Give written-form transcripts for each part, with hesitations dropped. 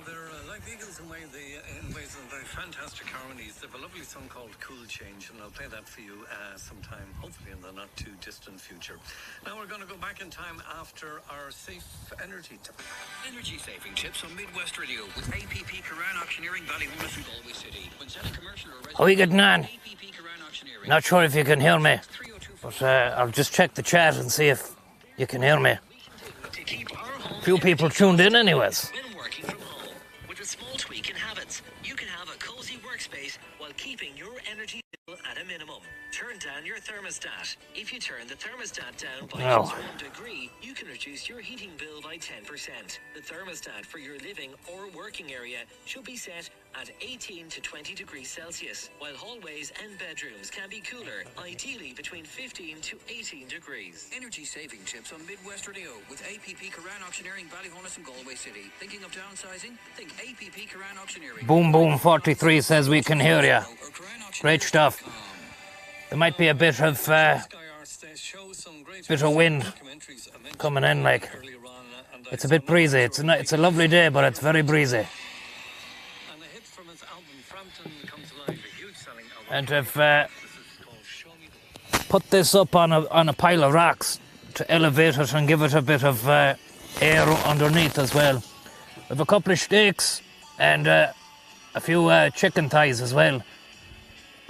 they're like eagles in ways and very fantastic harmonies. They have a lovely song called Cool Change, and I'll play that for you sometime, hopefully in the not too distant future. Now we're going to go back in time after our safe energy tip. Energy saving tips on Midwest Radio with APP Caran Auctioneering, Ballyhonus and Galway City. When selling commercial or residential, how are you getting on? APP Caran Auctioneering. Not sure if you can hear me, but I'll just check the chat and see if you can hear me. Few people tuned in anyways. When working from home, with a small tweak in habits, you can have a cozy workspace while keeping your energy bill at a minimum. Turn down your thermostat. If you turn the thermostat down by just 1 degree, you can reduce your heating bill by 10%. The thermostat for your living or working area should be set at 18 to 20 degrees Celsius, while hallways and bedrooms can be cooler, ideally between 15 to 18 degrees. Energy saving tips on Midwest Radio with APP Caran Auctioneering, Ballyhonus and Galway City. Thinking of downsizing? Think APP Caran Auctioneering. Boom Boom 43 says we can hear you. Great stuff. There might be a bit of wind coming in, like. It's a bit breezy. It's a lovely day, but it's very breezy. And I've put this up on a pile of rocks to elevate it and give it a bit of air underneath as well. We have a couple of steaks and a few chicken thighs as well.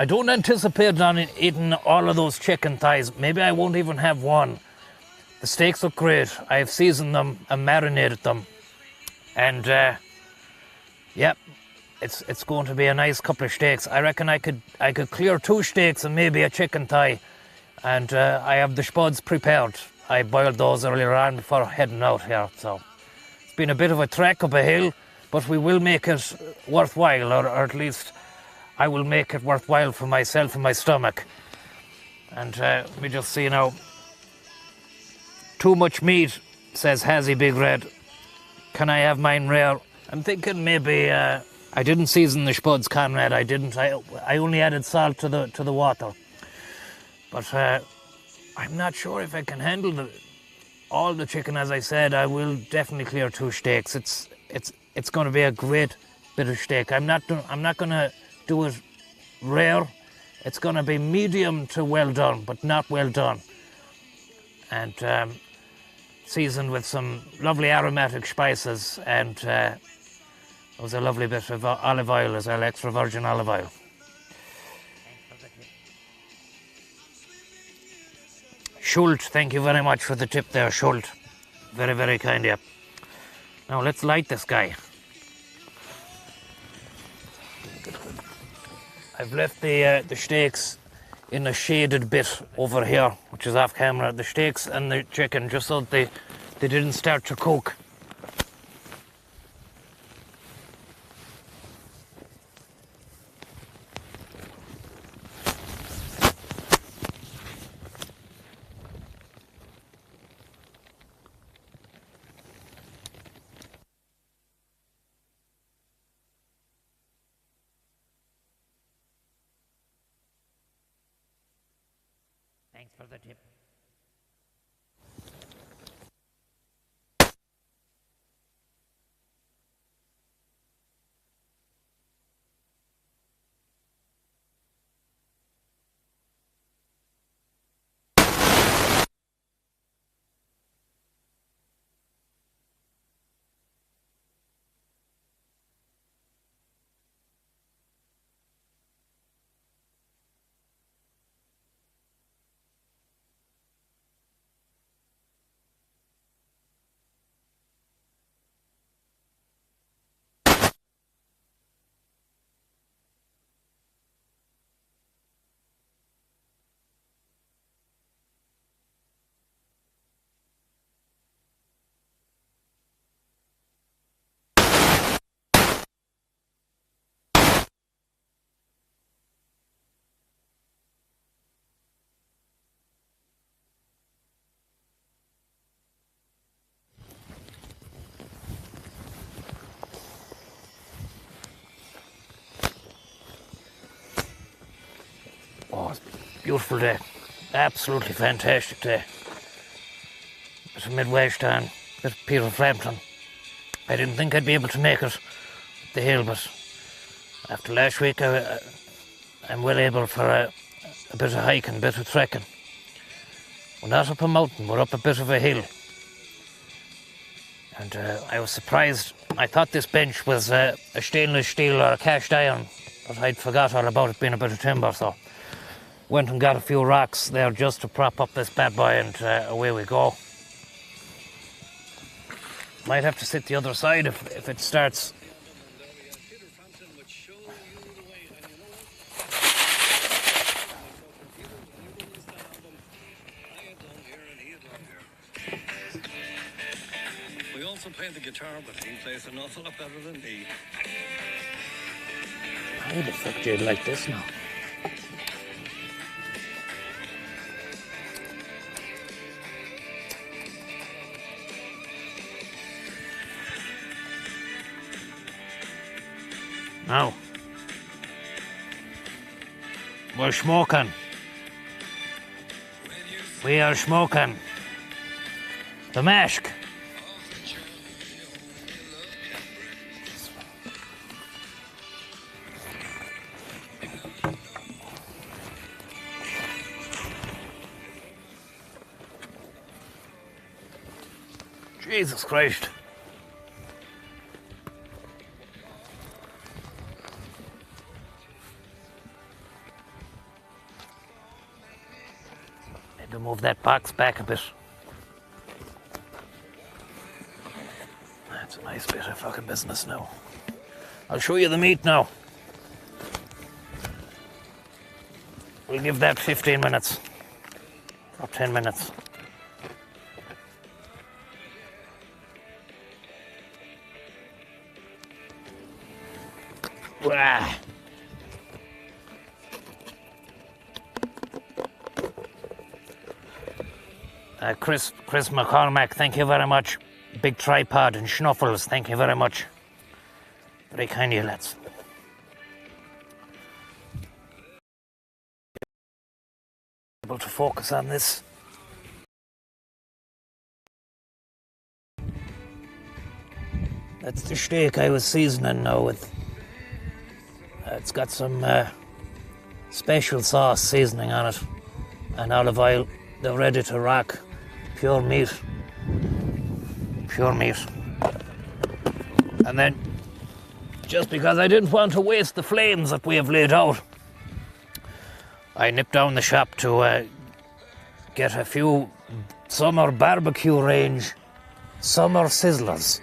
I don't anticipate on eating all of those chicken thighs. Maybe I won't even have one. The steaks look great. I've seasoned them and marinated them. And it's going to be a nice couple of steaks. I reckon I could clear 2 steaks and maybe a chicken thigh. And I have the spuds prepared. I boiled those earlier on before heading out here. So it's been a bit of a trek up a hill, but we will make it worthwhile, or at least I will make it worthwhile for myself and my stomach. And we just see now. Too much meat, says Hazzy Big Red. Can I have mine rare? I'm thinking maybe I didn't season the spuds, Conrad. I didn't. I only added salt to the water. But I'm not sure if I can handle all the chicken. As I said, I will definitely clear 2 steaks. It's going to be a great bit of steak. I'm not going to do it rare. It's going to be medium to well done, but not well done. And seasoned with some lovely aromatic spices, and there was a lovely bit of olive oil as well, extra virgin olive oil. Schult, thank you very much for the tip there, Schult. Very, very kind of you. Now let's light this guy. I've left the steaks in a shaded bit over here, which is off camera, the steaks and the chicken, just so that they didn't start to cook. Thanks for the tip. Oh, it's a beautiful day. Absolutely fantastic day. Bit of Midwest on, bit of Peter Frampton. I didn't think I'd be able to make it the hill, but after last week I'm well able for a bit of hiking, a bit of trekking. We're not up a mountain, we're up a bit of a hill. And I was surprised. I thought this bench was a stainless steel or a cast iron, but I'd forgot all about it being a bit of timber, so went and got a few rocks there just to prop up this bad boy, and away we go. Might have to sit the other side if it starts. We also play the guitar, but he plays an awful lot better than me. How the fuck do you like this now? Now, we're smoking. We are smoking. The mask. Jesus Christ. Need to move that box back a bit. That's a nice bit of fucking business now. I'll show you the meat now. We'll give that 15 minutes. Or 10 minutes. Wah. Chris McCormack, thank you very much. Big Tripod and Schnuffles, thank you very much. Very kind of you, lads. Able to focus on this. That's the steak I was seasoning now with. It's got some special sauce seasoning on it and olive oil. They're ready to rock. Pure meat. Pure meat. And then, just because I didn't want to waste the flames that we have laid out, I nipped down the shop to get a few summer barbecue range summer sizzlers.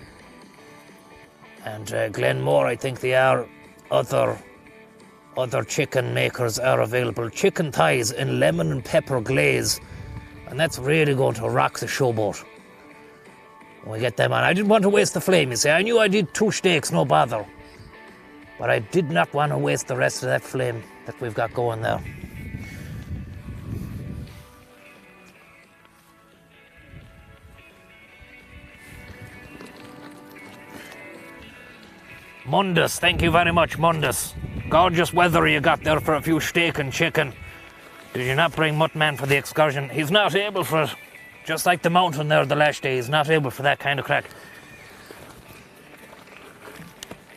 And Glenmore, I think they are. Other chicken makers are available. Chicken thighs in lemon and pepper glaze. And that's really going to rock the showboat when we get them on. I didn't want to waste the flame, you see. I knew I did 2 steaks, no bother. But I did not want to waste the rest of that flame that we've got going there. Mundus, thank you very much, Mundus. Gorgeous weather you got there for a few steak and chicken. Did you not bring Muttman for the excursion? He's not able for it. Just like the mountain there the last day, he's not able for that kind of crack.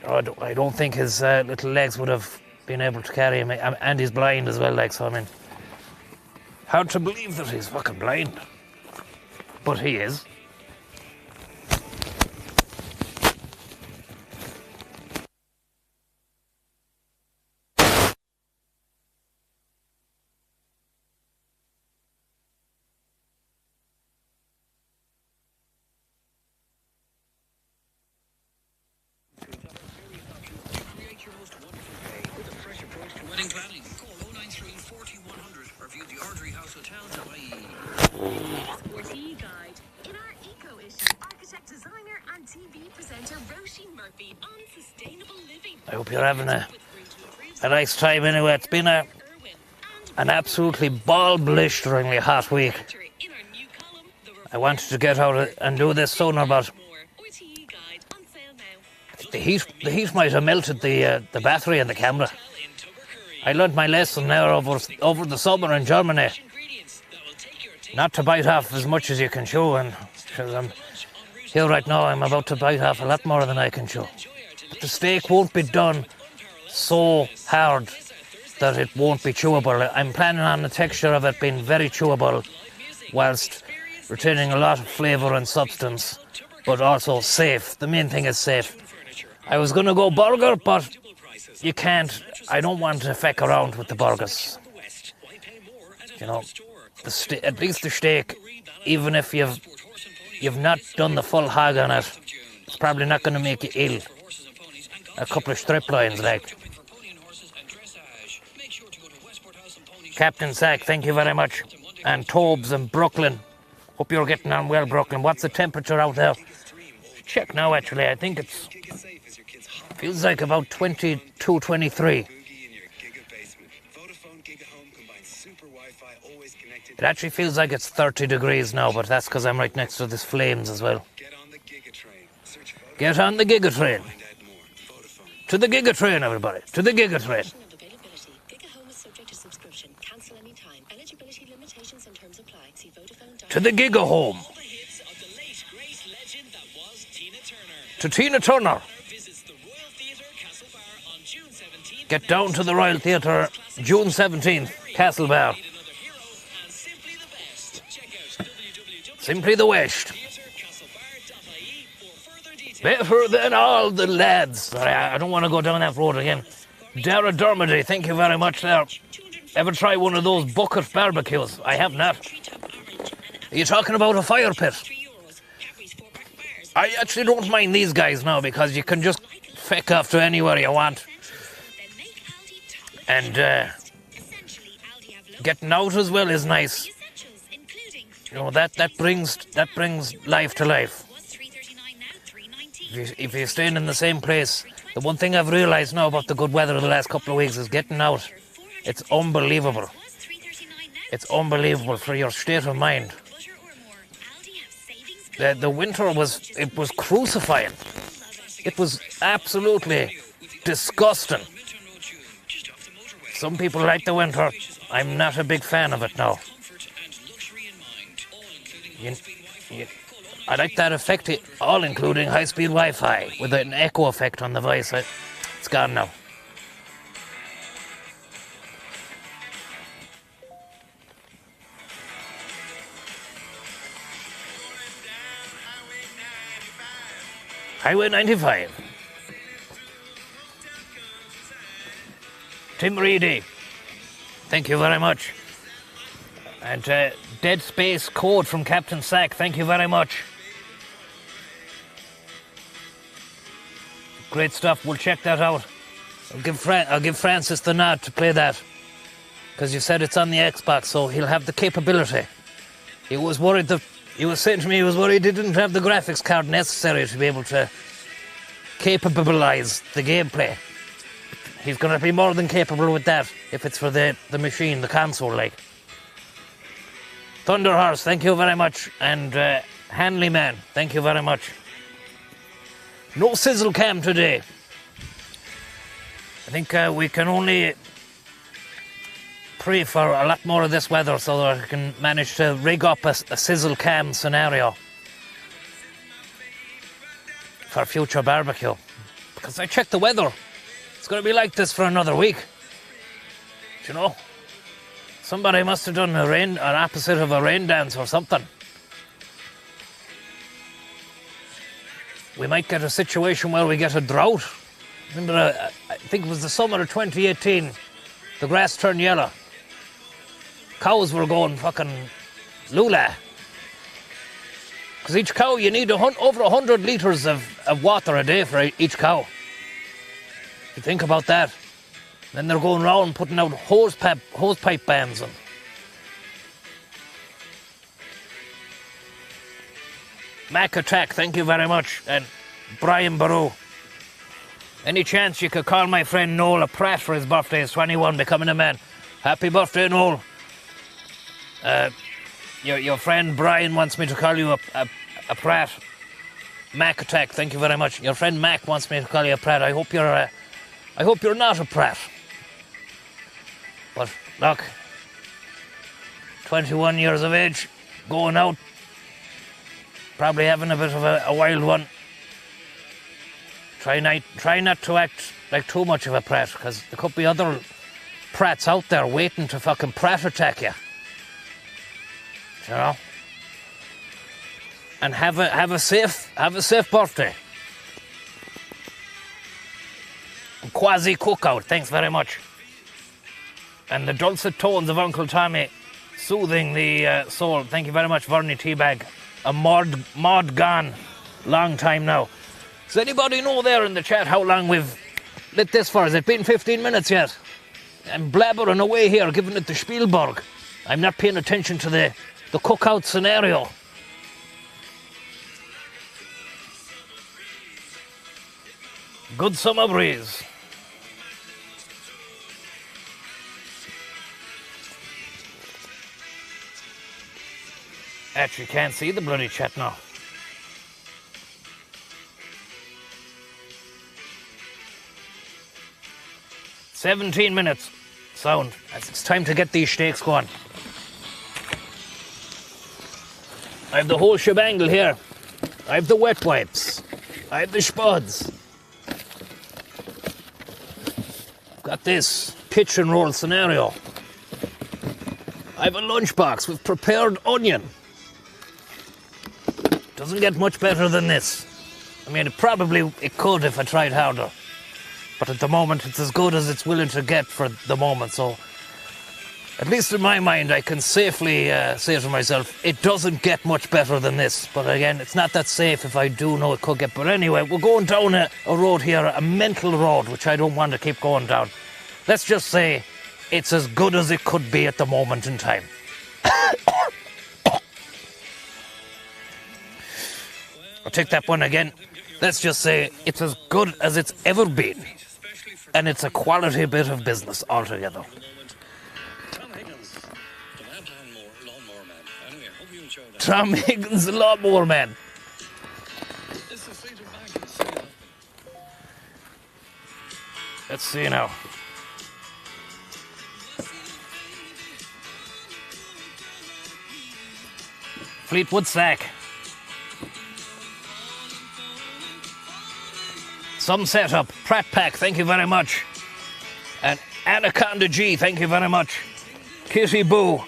I don't think his little legs would have been able to carry him. And he's blind as well, like, so I mean, hard to believe that he's fucking blind. But he is. I hope you're having a nice time anyway. It's been an absolutely ball-blisteringly hot week. I wanted to get out and do this sooner, but the heat might have melted the battery in the camera. I learned my lesson there over the summer in Germany. Not to bite off as much as you can chew, and Here right now, I'm about to bite off a lot more than I can chew. But the steak won't be done so hard that it won't be chewable. I'm planning on the texture of it being very chewable, whilst retaining a lot of flavour and substance, but also safe. The main thing is safe. I was going to go burger, but you can't. I don't want to feck around with the burgers. You know, at least the steak, even if you've not done the full hog on it, it's probably not going to make you ill. A couple of strip lines, like. Captain Sack, thank you very much. And Tobes and Brooklyn. Hope you're getting on well, Brooklyn. What's the temperature out there? Check now, actually. I think it's... feels like about 22, 23. It actually feels like it's 30 degrees now, but that's because I'm right next to this flames as well. Get on the Giga Train. To the Giga Train, everybody. To the Giga Train. To the Giga Home. To Tina Turner. Get down to the Royal Theatre June 17th, Castlebar. Simply the West. Better than all the lads. Sorry, I don't want to go down that road again. Dara Dermody, thank you very much there. Ever try one of those bucket barbecues? I have not. Are you talking about a fire pit? I actually don't mind these guys now because you can just feck off to anywhere you want. And getting out as well is nice. You know, that brings life to life. If you're staying in the same place, the one thing I've realised now about the good weather the last couple of weeks is getting out. It's unbelievable. It's unbelievable for your state of mind. The winter was crucifying. It was absolutely disgusting. Some people like the winter. I'm not a big fan of it now. I like that effect, all including high-speed Wi-Fi with an echo effect on the voice. It's gone now. Highway 95. Tim Reedy, thank you very much. And Dead Space Code from Captain Sack, thank you very much. Great stuff, we'll check that out. I'll give Francis the nod to play that, because you said it's on the Xbox, so he'll have the capability. He was saying to me he was worried he didn't have the graphics card necessary to be able to capabilize the gameplay. He's going to be more than capable with that if it's for the machine, the console, like. Thunderhorse, thank you very much. And Hanley Man, thank you very much. No sizzle cam today. I think we can only pray for a lot more of this weather so that I can manage to rig up a sizzle cam scenario for future barbecue. Because I checked the weather. It's going to be like this for another week. Do you know? Somebody must have done an opposite of a rain dance or something. We might get a situation where we get a drought. Remember, I think it was the summer of 2018, the grass turned yellow. Cows were going fucking lula. Because each cow, you need over 100 litres of water a day for each cow. You think about that. Then they're going around putting out hose pipe bands. And Mac Attack, thank you very much. And Brian Barrow. Any chance you could call my friend Noel a Pratt for his birthday? He's 21, becoming a man. Happy birthday, Noel. Your friend Brian wants me to call you a Pratt. Mac Attack, thank you very much. Your friend Mac wants me to call you a Pratt. I hope you're not a Pratt. But look, 21 years of age, going out, Probably having a bit of a wild one. Try not to act like too much of a prat, because there could be other prats out there waiting to fucking prat attack you. You know? And have a safe birthday. Quasi cookout, thanks very much. And the dulcet tones of Uncle Tommy soothing the soul. Thank you very much, Vernie Teabag. A mod gone. Long time now. Does anybody know there in the chat how long we've lit this for? Has it been 15 minutes yet? I'm blabbering away here, giving it the Spielberg. I'm not paying attention to the cookout scenario. Good summer breeze. Actually can't see the bloody chat now. "17 minutes. Sound. It's time to get these steaks going. I have the whole shebangle here. I have the wet wipes. I have the spuds. Got this pitch and roll scenario. I have a lunchbox with prepared onion. Doesn't get much better than this. I mean, it could if I tried harder. But at the moment, it's as good as it's willing to get for the moment. So, at least in my mind, I can safely say to myself, it doesn't get much better than this. But again, it's not that safe if I do know it could get. But anyway, we're going down a road here, a mental road, which I don't want to keep going down. Let's just say it's as good as it could be at the moment in time. I'll take that one again. Let's just say it's as good as it's ever been. And it's a quality bit of business altogether. Tom Higgins, the lawnmower man. Let's see now. Fleetwood Sack. Some setup. Pratt Pack, thank you very much. And Anaconda G, thank you very much. Kitty Boo,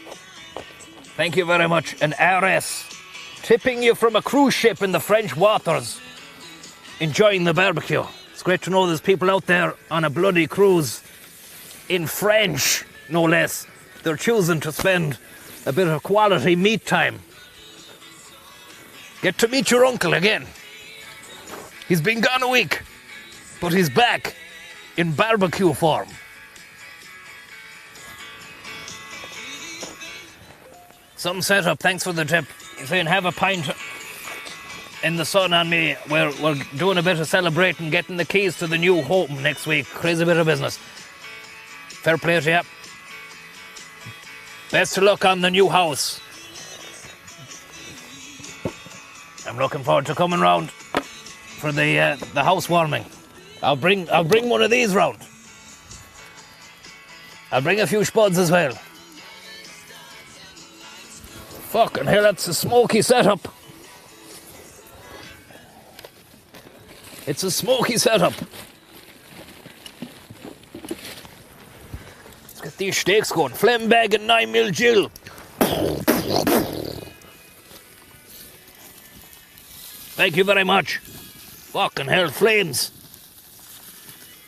thank you very much. And RS, tipping you from a cruise ship in the French waters, enjoying the barbecue. It's great to know there's people out there on a bloody cruise in French, no less. They're choosing to spend a bit of quality meat time. Get to meet your uncle again. He's been gone a week, but he's back in barbecue form. Some setup, thanks for the tip. You're saying have a pint in the sun on me. We're doing a bit of celebrating, getting the keys to the new home next week. Crazy bit of business. Fair play to you. Best of luck on the new house. I'm looking forward to coming round for the housewarming. I'll bring one of these round. I'll bring a few spuds as well. Fucking hell, that's a smoky setup. It's a smoky setup. Let's get these steaks going. Flame bag and 9mm Jill. Thank you very much. Fucking hell, flames.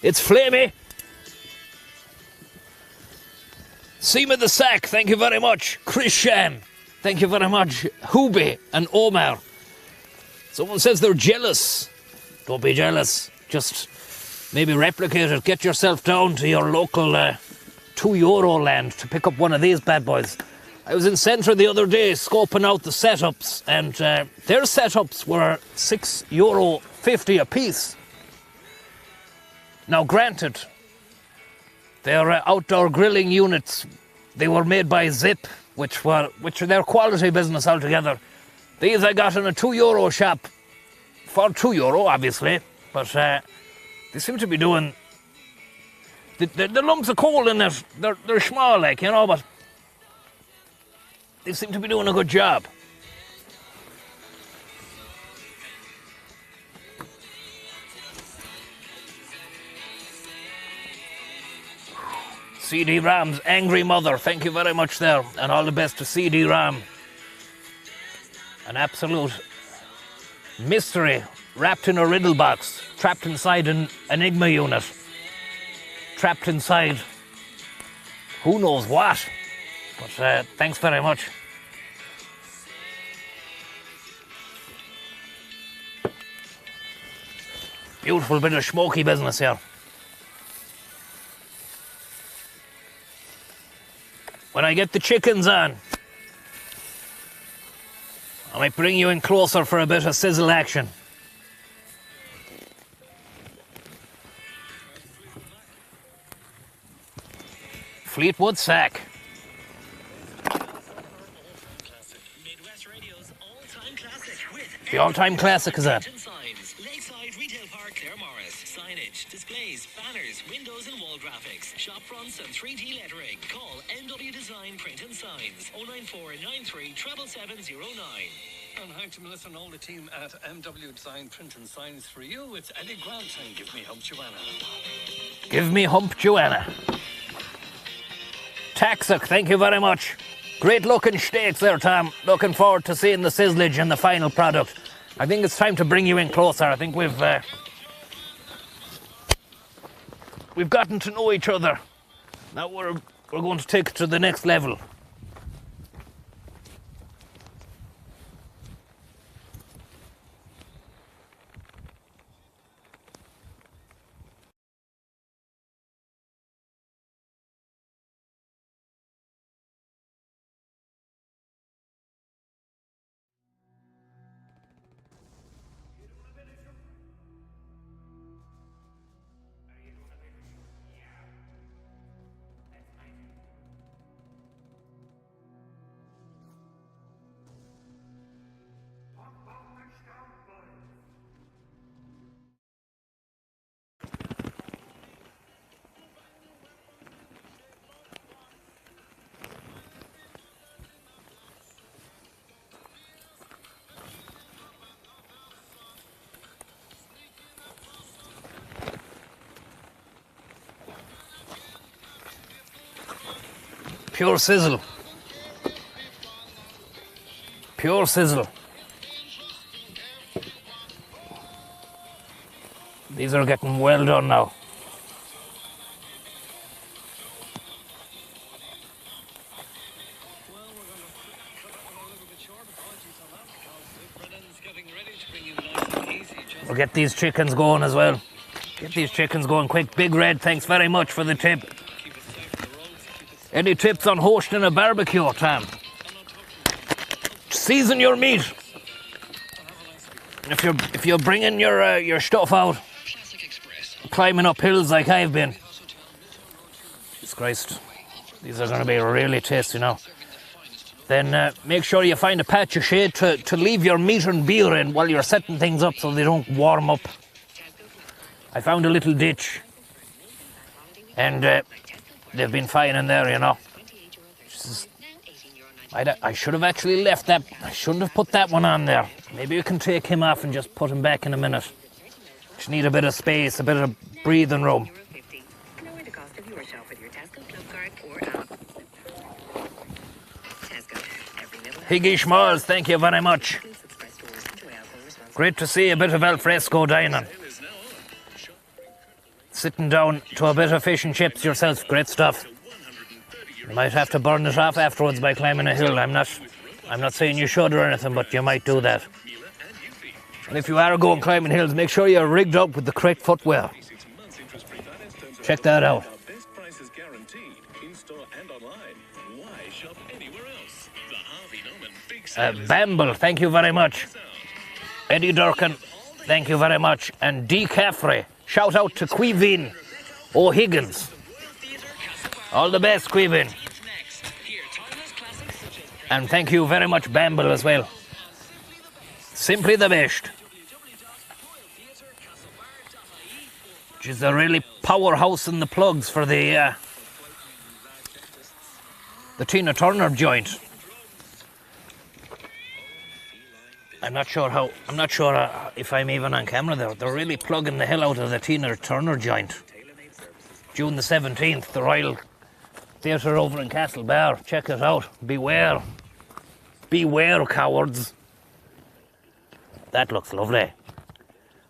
It's flamey. Seema the Sack, thank you very much. Chris Shan, thank you very much. Hubie and Omar. Someone says they're jealous. Don't be jealous. Just maybe replicate it. Get yourself down to your local €2 land to pick up one of these bad boys. I was in Centra the other day scoping out the setups, and their setups were €6.50 a piece. Now granted, they're outdoor grilling units. They were made by Zip, which are their quality business altogether. These I got in a €2 shop for €2, obviously, but they seem to be doing the lumps of coal in it. They're small, like, you know, but they seem to be doing a good job. CD Ram's angry mother. Thank you very much there. And all the best to CD Ram. An absolute mystery wrapped in a riddle box. Trapped inside an Enigma unit. Trapped inside who knows what. But thanks very much. Beautiful bit of smoky business here. When I get the chickens on, I might bring you in closer for a bit of sizzle action. Fleetwood Sack. Midwest Radio's all-time classic with The all-time classic is that. Signs, Lakeside Retail Park, Claremorris. Signage, displays, banners, windows and wall graphics, shop fronts and 3D lettering. Call MW Design Print and Signs 09493 77709. And hi to Melissa and all the team at MW Design Print and Signs for you. It's Eddie Grant and Give Me Hump Joanna. Give me hump Joanna. Taxic, thank you very much. Great looking steaks there, Tom. Looking forward to seeing the sizzlage and the final product. I think it's time to bring you in closer. I think we've gotten to know each other. Now we're going to take it to the next level. Pure sizzle. Pure sizzle. These are getting well done now. We'll get these chickens going as well. Get these chickens going quick. Big Red, thanks very much for the tip. Any tips on hosting a barbecue, Tom? Season your meat. If you're bringing your stuff out, climbing up hills like I've been. Jesus Christ, these are going to be really tasty now. Then make sure you find a patch of shade to leave your meat and beer in while you're setting things up so they don't warm up. I found a little ditch, and they've been fine in there, you know. I should have actually left that. I shouldn't have put that one on there. Maybe you can take him off and just put him back in a minute. Just need a bit of space, a bit of breathing room. Higgy Schmalls, thank you very much. Great to see a bit of alfresco dining. Sitting down to a bit of fish and chips yourself, great stuff. You might have to burn it off afterwards by climbing a hill. I'm not saying you should or anything, but you might do that. And if you are going climbing hills, make sure you're rigged up with the correct footwear. Check that out. Bamble, thank you very much. Eddie Durkin, thank you very much. And D. Caffrey, shout out to Queeveen O'Higgins. All the best, Queeveen. And thank you very much, Bamble, as well. Simply the best. She's a really powerhouse in the plugs for the Tina Turner joint. I'm not sure if I'm even on camera there. They're really plugging the hell out of the Tina Turner joint. June the 17th, the theatre over in Castlebar. Check it out. Beware. Beware, cowards. That looks lovely.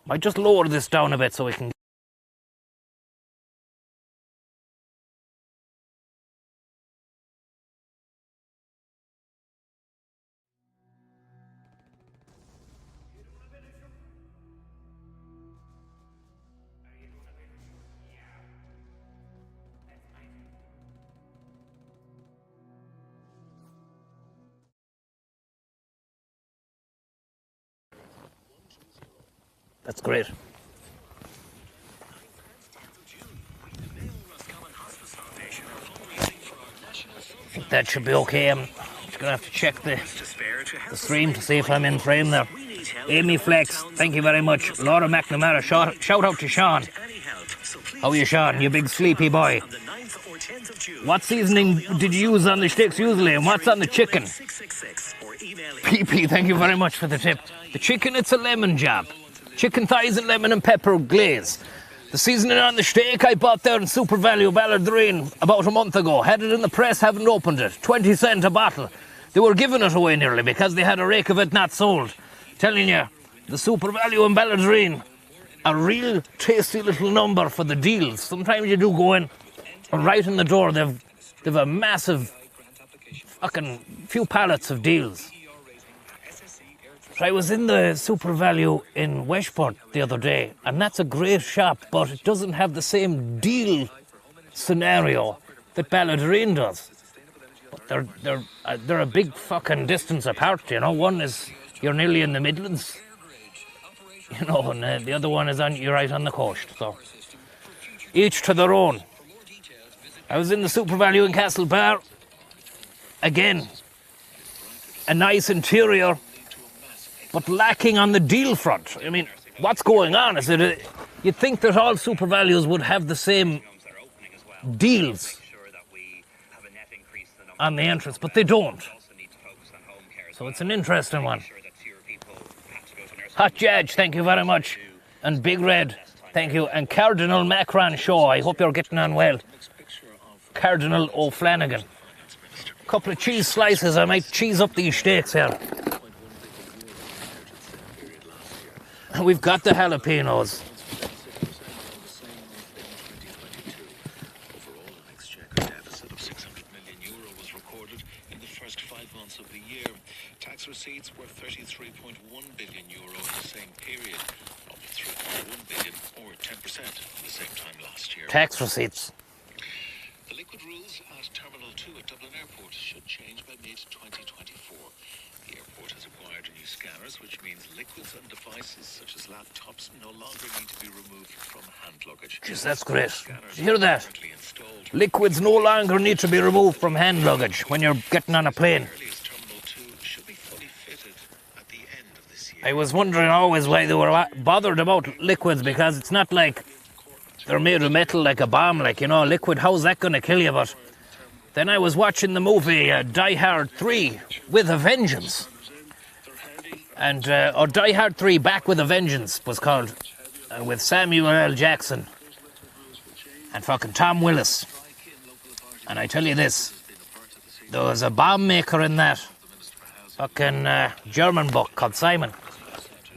Might just lower this down a bit so we can... That's great. I think that should be okay. I'm just going to have to check the stream to see if I'm in frame there. Amy Flex, thank you very much. Laura McNamara, shout out to Sean. How are you, Sean? You big sleepy boy. What seasoning did you use on the sticks usually, and what's on the chicken? PP, thank you very much for the tip. The chicken, it's a lemon job. Chicken thighs and lemon and pepper glaze. The seasoning on the steak I bought there in Super Value Ballardreen about a month ago. Had it in the press, haven't opened it. 20 cents a bottle. They were giving it away nearly because they had a rake of it not sold. Telling you, the Super Value in Ballardreen, a real tasty little number for the deals. Sometimes you do go in, and right in the door they've a massive fucking few pallets of deals. I was in the Super Value in Westport the other day, and that's a great shop, but it doesn't have the same deal scenario that Ballardreen does. But they're a big fucking distance apart, you know. One is you're nearly in the Midlands, you know, and the other one is you're right on the coast. So each to their own. I was in the Super Value in Castlebar. Again, a nice interior, but lacking on the deal front. I mean, what's going on? Is it you'd think that all Super Values would have the same deals on the entrance, but they don't. So it's an interesting one. Hot Judge, thank you very much. And Big Red, thank you. And Cardinal Macron Shaw, I hope you're getting on well. Cardinal O'Flanagan. A couple of cheese slices, I might cheese up these steaks here. We've got the jalapenos. Overall, an exchequer deficit of €600 million was recorded in the first 5 months of the year. Tax receipts were €33.1 billion in the same period, up 3.1 billion, or 10% from the same time last year. Tax receipts. The liquid rules at Terminal 2 at Dublin Airport should change by mid-2024. The airport has acquired new scanners, which means liquids and devices such as laptops no longer need to be removed from hand luggage. Jeez, that's great. Did you hear that? Liquids no longer need to be removed from hand luggage when you're getting on a plane. Terminal 2 should be fully fitted at the end of this year. I was wondering always why they were bothered about liquids, because it's not like they're made of metal like a bomb, like, you know, liquid, how's that going to kill you? But then I was watching the movie Die Hard 3 with a Vengeance. And, or Die Hard 3 Back with a Vengeance was called, with Samuel L. Jackson and fucking Tom Willis. And I tell you this, there was a bomb maker in that fucking German book called Simon.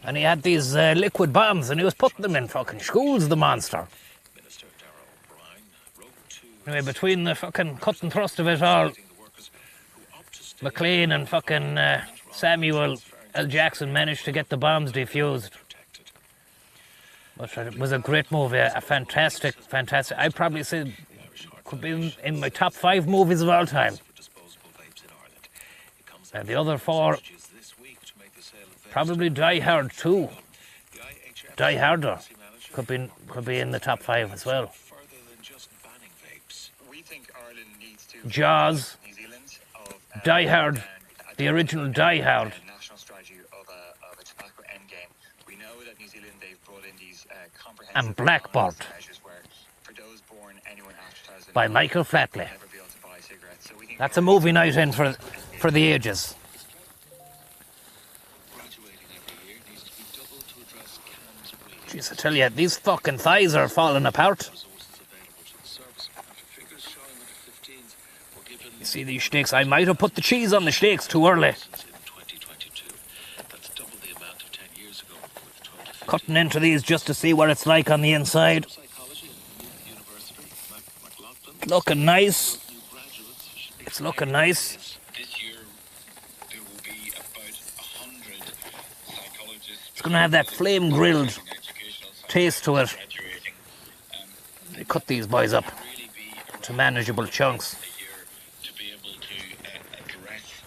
And he had these liquid bombs, and he was putting them in fucking schools, the monster. Anyway, between the fucking cut and thrust of it all, McLean and fucking Samuel L. Jackson managed to get the bombs defused. But it was a great movie, a fantastic. I'd probably say could be in my top 5 movies of all time. And the other 4, probably Die Hard 2. Die Harder could be in the top 5 as well. Jaws, Die Hard, the original Die Hard. And Blackbird by Michael Flatley. That's a movie night in for the ages. Jeez, I tell you, these fucking thighs are falling apart. See these steaks? I might have put the cheese on the steaks too early. In 2022, that's double the amount of 10 years ago. With 12 Cutting into these just to see what it's like on the inside. psychology at University, McLaughlin, Looking nice. new graduates should be It's looking nice. This year, there will be about 100 psychologists It's going to have that flame grilled in educational science taste to it. graduating. They cut these boys up Really be to manageable chunks. a year to be able to address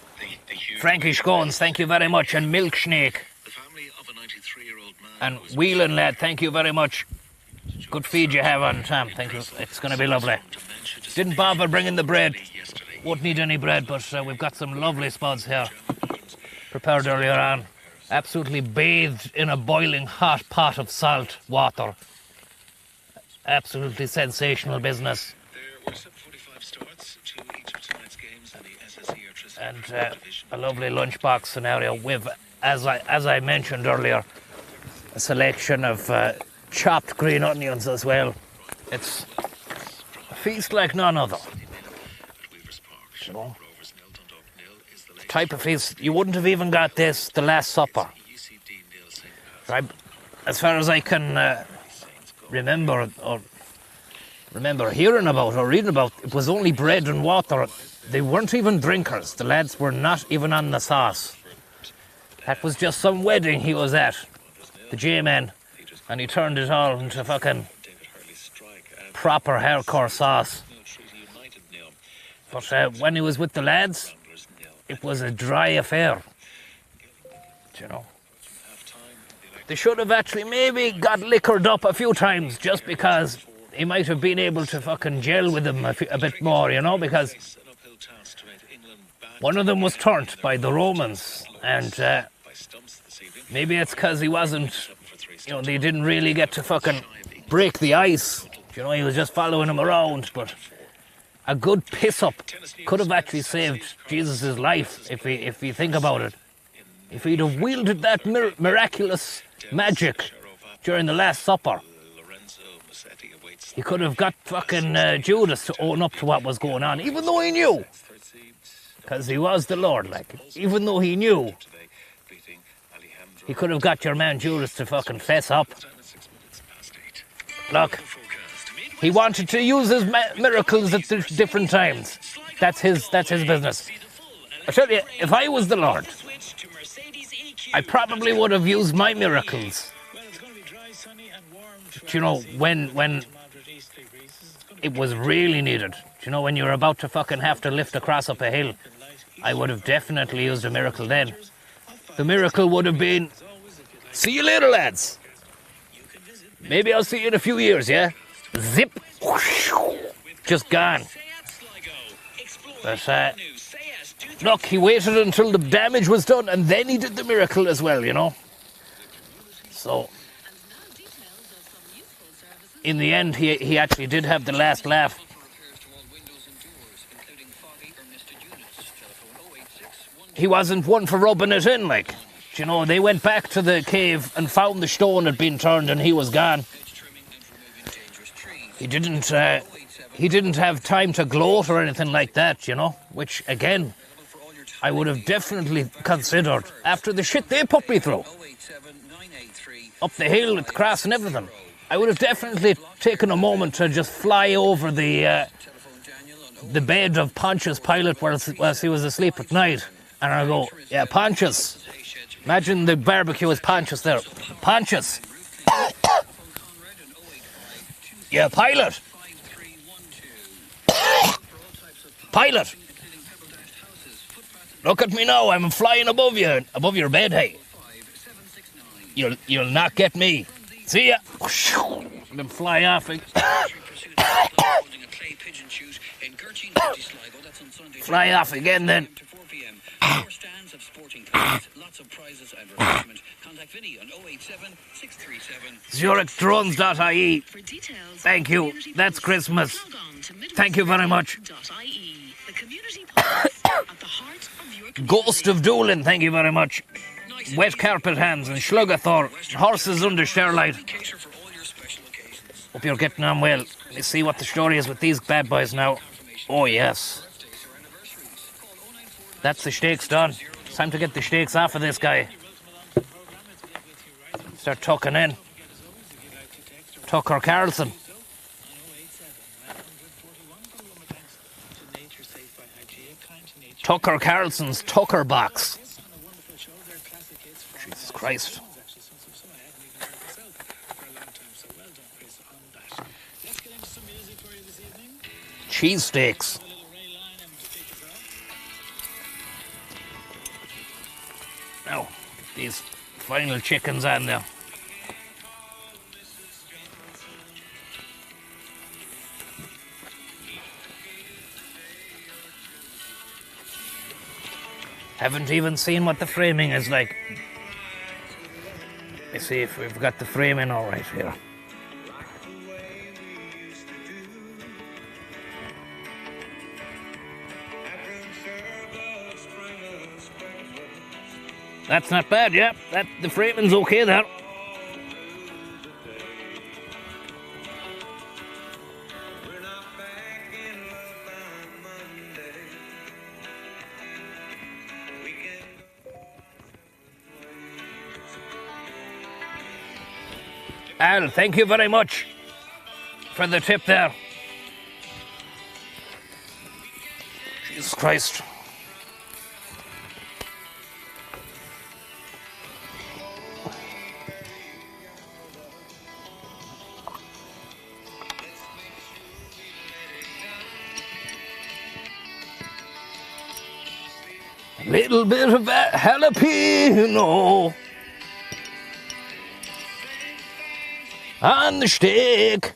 the huge... Frankie Scones, thank you very much. And Milkshake. The family of a 93-year-old man And was Whelan lad, thank you very much. Good feed you have on, Tom. Thank you. It's going to be lovely. dementia Didn't bother bringing the bread. yesterday. Won't need any bread, but we've got some lovely spuds here. Prepared earlier on. Absolutely bathed in a boiling hot pot of salt water. Absolutely sensational business. There were 7:45 starts to each of tonight's games in the SSE Electricity And division. a lovely lunchbox scenario with, as I mentioned earlier, a selection of chopped green onions as well. It's a feast like none other. At Weaver's Park, Sure. Rovers 0, Dundalk 0 is the latest. Type of feast, you wouldn't have even got this the Last Supper. UCD 0, St. Pat's. Right? As far as I can remember hearing about or reading about, it was only bread and water. They weren't even drinkers. The lads were not even on the sauce. That was just some wedding he was at, the J-Man, and he turned it all into fucking David Hurley's strike and proper hardcore sauce. Treaty United 0, But when he was with the lads, Ramblers 0. it was a dry affair. You know, Half-time, the they should have actually maybe got liquored up a few times just because he might have been able to fucking gel with them a bit more, you know, because an uphill task to make England back one of them was turned by the Romans, and by stumps this evening. maybe it's because he wasn't, For 3 you know, they didn't really get to fucking break the ice. You know, he was just following him around, but a good piss-up could have actually saved Jesus' life, if you think about it. If he'd have wielded that miraculous magic during the Last Supper, Lorenzo Massetti awaits he could have got fucking Judas to own up to what was going on, even though he knew. third seeds Because he was the Lord, like, even though he knew, today, beating Alejandro. he could have got your man Judas to fucking fess up. Time at 6 minutes past 8. Look, Forecast. he wanted to use his miracles at different times. That's his business. I tell you, if I was the Lord, I probably would have used my miracles. Do you know, when it was really needed. Do you know, when you're about to fucking have to lift a cross up a hill, I would have definitely used a miracle then. The miracle would have been, see you later, lads. Maybe I'll see you in a few years, yeah? Zip. Just gone. But, look, he waited until the damage was done and then he did the miracle as well, you know? So, in the end, he actually did have the last laugh. He wasn't one for rubbing it in, like. You know, they went back to the cave and found the stone had been turned and he was gone. He didn't have time to gloat or anything like that, you know, which, again, I would have definitely considered after the shit they put me through. Up the hill with the cross and everything. I would have definitely taken a moment to just fly over the bed of Pontius Pilate whilst he was asleep at night. And I go, yeah, Pontius. Imagine the barbecue is Pontius there. Pontius. Yeah, Pilate. Pilate. Look at me now, I'm flying above you, above your bed, hey. You'll not get me. See ya. Then fly off. Fly off again then. ZurichDrones.ie. Thank you. That's Christmas. Thank you very much. Ghost of Doolin, thank you very much. Wet Carpet Hands and Sluggathor. Horses under starlight. Hope you're getting on well. Let's see what the story is with these bad boys now. Oh, yes. That's the steaks done. It's time to get the steaks off of this guy. Start tucking in. Tucker Carlson. Tucker Carlson's Tucker box. Jesus Christ. Cheesesteaks. Now, these final chickens on there. Haven't even seen what the framing is like. Let's see if we've got the framing all right here. That's not bad, yeah. The framing's okay there. Al, thank you very much for the tip there. Jesus Christ. A little bit of that jalapeno on the steak.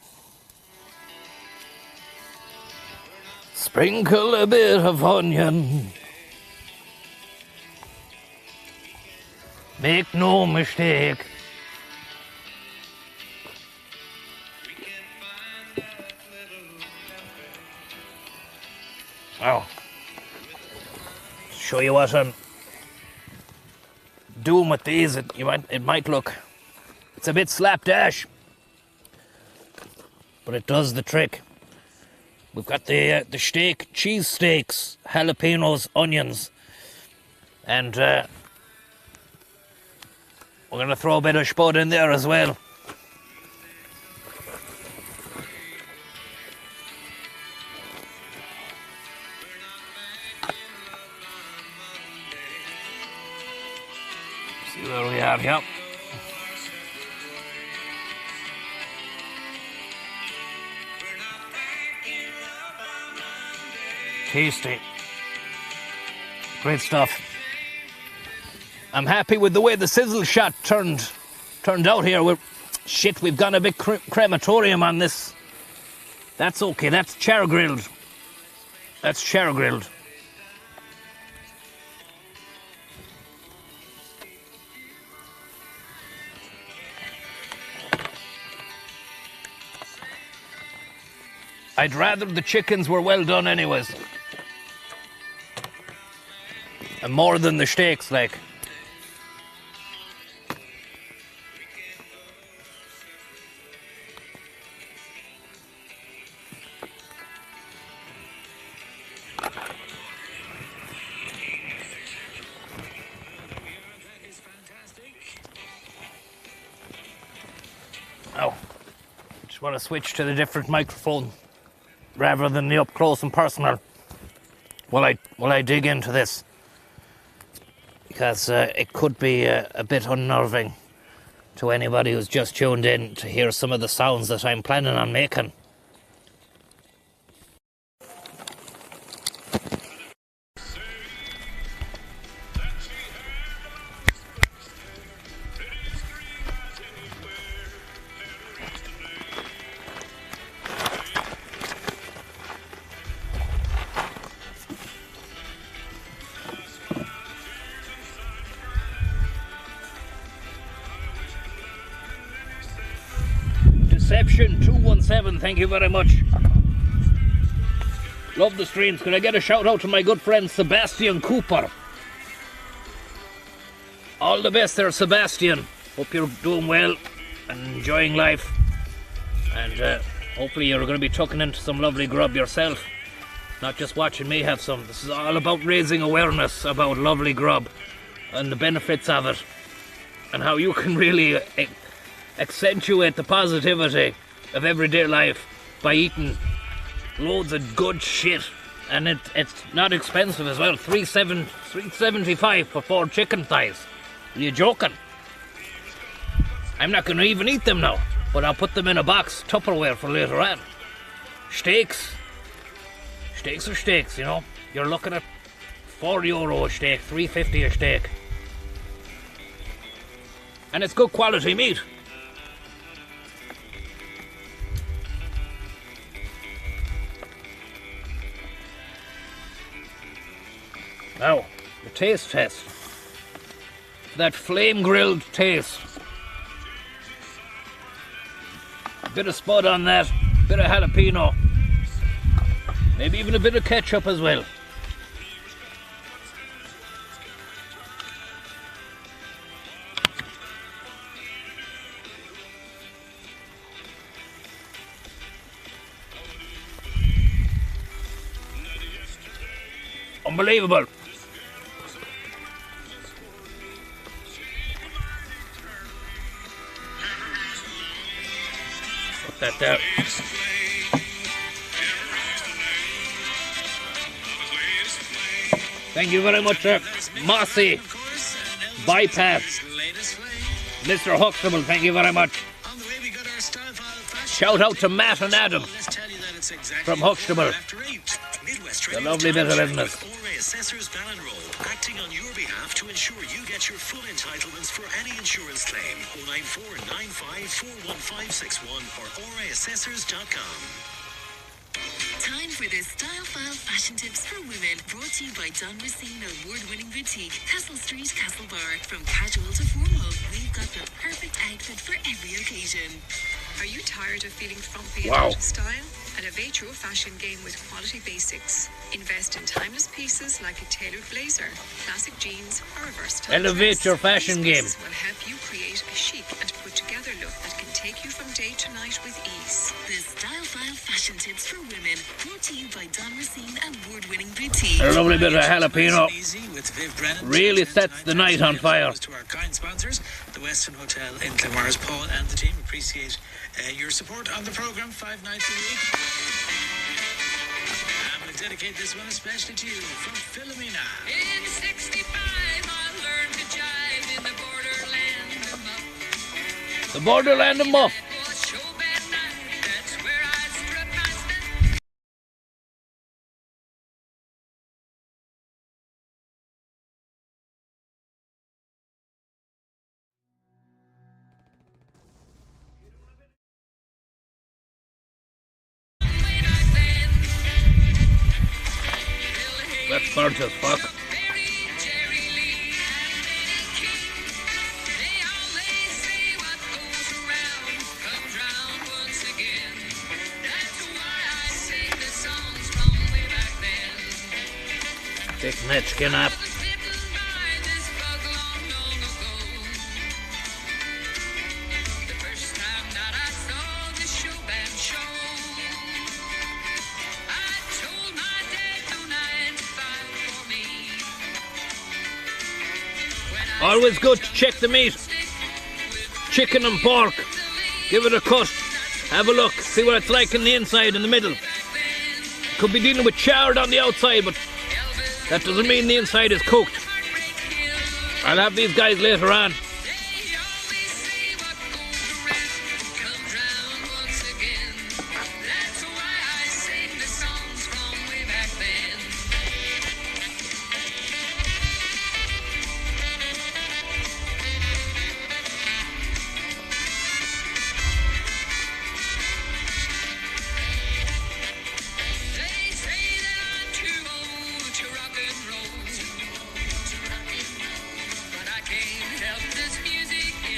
Sprinkle a bit of onion. Make no mistake. Wow. Show you what I'm doing with these. It might look, it's a bit slapdash, but it does the trick. We've got the steak, cheese steaks, jalapenos, onions, and we're going to throw a bit of spud in there as well. See where we are here. Tasty. Great stuff. I'm happy with the way the sizzle shot turned out here. We've gone a bit crematorium on this. That's okay, that's char grilled. That's char grilled. I'd rather the chickens were well done anyways. And more than the steaks, like. Oh, just want to switch to the different microphone rather than the up close and personal while I dig into this, because it could be a bit unnerving to anybody who's just tuned in to hear some of the sounds that I'm planning on making. Deception217, thank you very much. Love the streams. Could I get a shout out to my good friend Sebastian Cooper? All the best there, Sebastian. Hope you're doing well and enjoying life. And hopefully you're going to be tucking into some lovely grub yourself. not just watching me have some. This is all about raising awareness about lovely grub and the benefits of it, and how you can really accentuate the positivity of everyday life by eating loads of good shit. And it's not expensive as well. $3.75 for 4 chicken thighs. Are you joking? I'm not going to even eat them now, but I'll put them in a box, Tupperware, for later on. Steaks. Steaks are steaks, you know. You're looking at €4 a steak, $3.50 a steak. And it's good quality meat. Now, the taste test. That flame grilled taste. Bit of spud on that, bit of jalapeno. Maybe even a bit of ketchup as well. Unbelievable. Put that there. Thank you very much, sir. Mossy Bypass. Mr. Huxtable, thank you very much. Shout out to Matt and Adam from Huxtable. The lovely bit of business. Assessors Van Roll, acting on your behalf to ensure you get your full entitlements for any insurance claim. 094 95 41561 or oraassessors.com. Time for the Style File Fashion Tips for Women, brought to you by Don Racine award-winning boutique, Castle Street, Castlebar. From casual to formal, we've got the perfect outfit for every occasion. Are you tired of feeling frumpy and Wow. out of style? Elevate your fashion game with quality basics. Invest in timeless pieces like a tailored blazer, classic jeans, or a versatile Elevate dress. your fashion These game. pieces will help you create a chic and put-together look that can take you from day to night with ease. The Style File Fashion Tips for Women, brought to you by Don Racine award-winning boutique. A lovely bit of jalapeno. Easy with Viv Brennan. Really sets the night on fire. To our kind sponsors, the Westin Hotel in Glenmars. Paul and the team appreciate your support on the programme 5 nights a week. I'm going to dedicate this one especially to you from Philomena. In 65, I learned to jive in the borderland of muff. The borderland of muff. Was show bad night, that's where I struck my stunt. That's burnt as fuck. Mary, Jerry Lee, and Minnie King. They always say what goes around comes round once again. That's why I sing the songs from way back then. Dick Nitchkin up. I was bitten by this bug long, long ago. The first time that I saw the show band show, I told my dad no 9 to 5 for me. When I Always good to check the meat. Chicken and pork. Give it a cut. Have a look. See what it's like in the inside and the middle. Could be dealing with chard on the outside, but that doesn't mean the inside is cooked. I'll have these guys later on.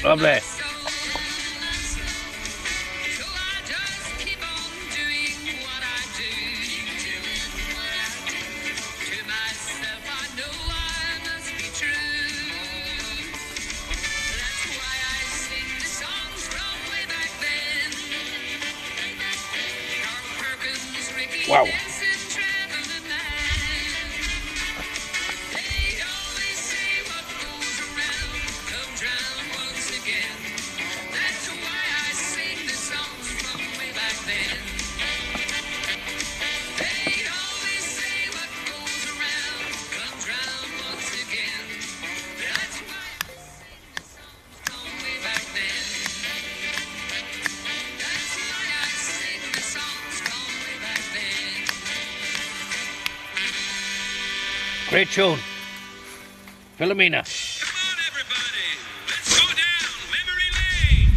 Lovely. Wow. Great tune. Philomena. Come on, everybody. Let's go down memory lane.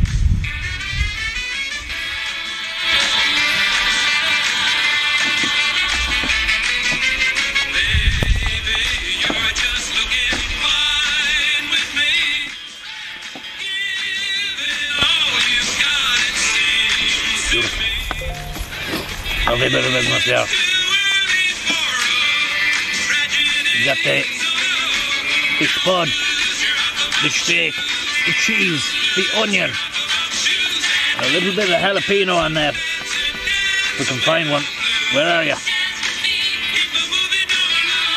Baby, you're just looking fine with me. Give it all you've got, it seems to me. Lovely bit of business there. Too early for a tragedy. You got the spud, the steak, the cheese, the onion, and a little bit of jalapeno on that. If we can find one. Where are you?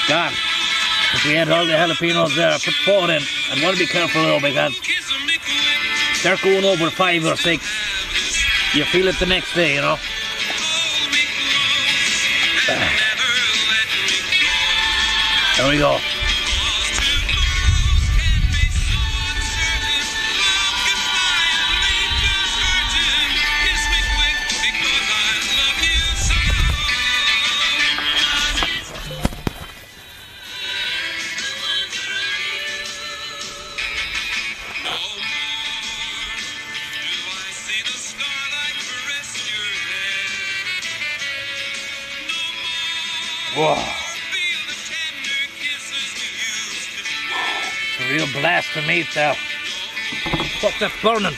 Gone. If we had all the jalapenos there, put 4 in. And want to be careful though, because they're going over 5 or 6. You feel it the next day, you know. There we go. Whoa. It's a real blast of meat there. Fuck, that's burning.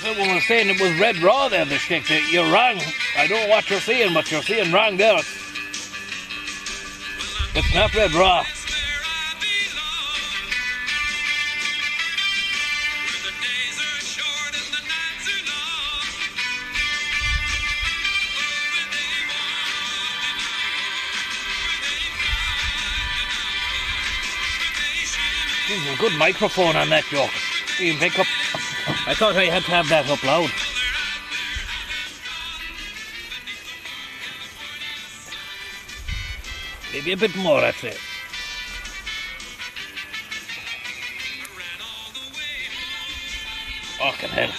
Someone was saying it was red raw there, the stick. You're wrong. I don't know what you're seeing, but you're seeing wrong there. It's not red raw. There's a good microphone on that joke. You can pick up. I thought I had to have that up loud. Maybe a bit more, that's it. Fucking hell.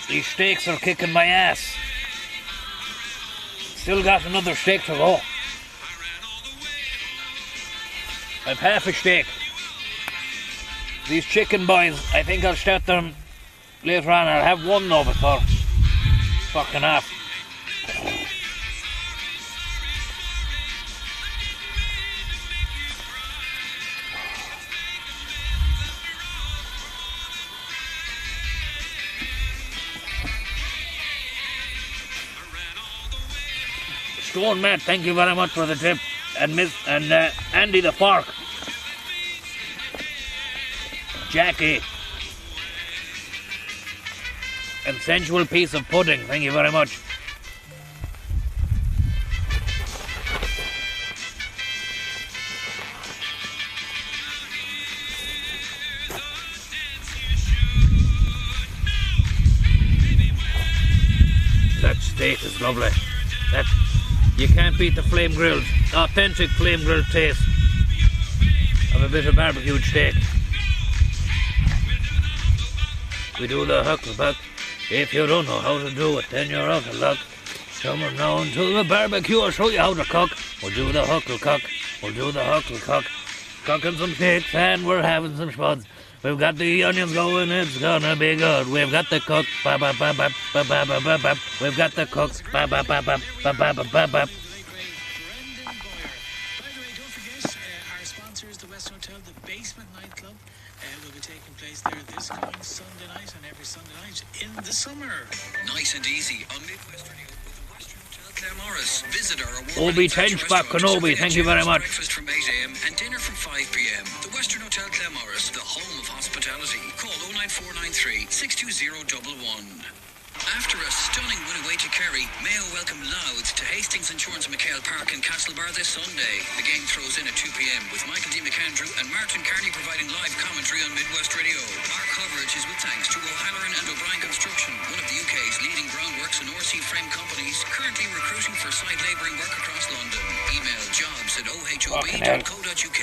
These steaks are kicking my ass. Still got another steak to go. I've half a steak. These chicken boys, I think I'll start them later on. I'll have one though before fucking off. Stone Matt, thank you very much for the tip. And Andy the Fork. Jackie. And sensual piece of pudding, thank you very much. That steak is lovely. You can't beat the flame grilled, authentic flame grilled taste of a bit of barbecued steak. We do the hucklebuck. If you don't know how to do it, then you're out of luck. Come on now to the barbecue, I'll show you how to cook. We'll do the hucklecock. We'll do the hucklecock. Cooking some steaks and we're having some spuds. We've got the onions going, it's gonna be good. We've got the cook, ba ba ba ba ba ba ba ba ba. We've got the cook, ba ba ba ba ba ba ba ba ba. Our sponsors, the Western Hotel, the Basement Nightclub, will be taking place there this coming Sunday night and every Sunday night in the summer. Nice and easy on Midwest Radio with the Western Hotel Claremorris. Visit our Obi Tenchback Kenobi, thank you very much. Breakfast from 8 a.m. and dinner from 5 p.m. The Western Hotel Claremorris, the home of hospitality. Call 09493 62011. After a stunning win away to Kerry, Mayo welcome Louth to Hastings Insurance McHale Park in Castlebar this Sunday. The game throws in at 2 p.m. with Michael D. McAndrew and Martin Carney providing live commentary on Midwest Radio. Our coverage is with thanks to O'Halloran and O'Brien Construction, one of the UK's leading groundwork Works and RC Frame Companies currently recruiting for site labouring work across London. Email jobs@ohob.co.uk.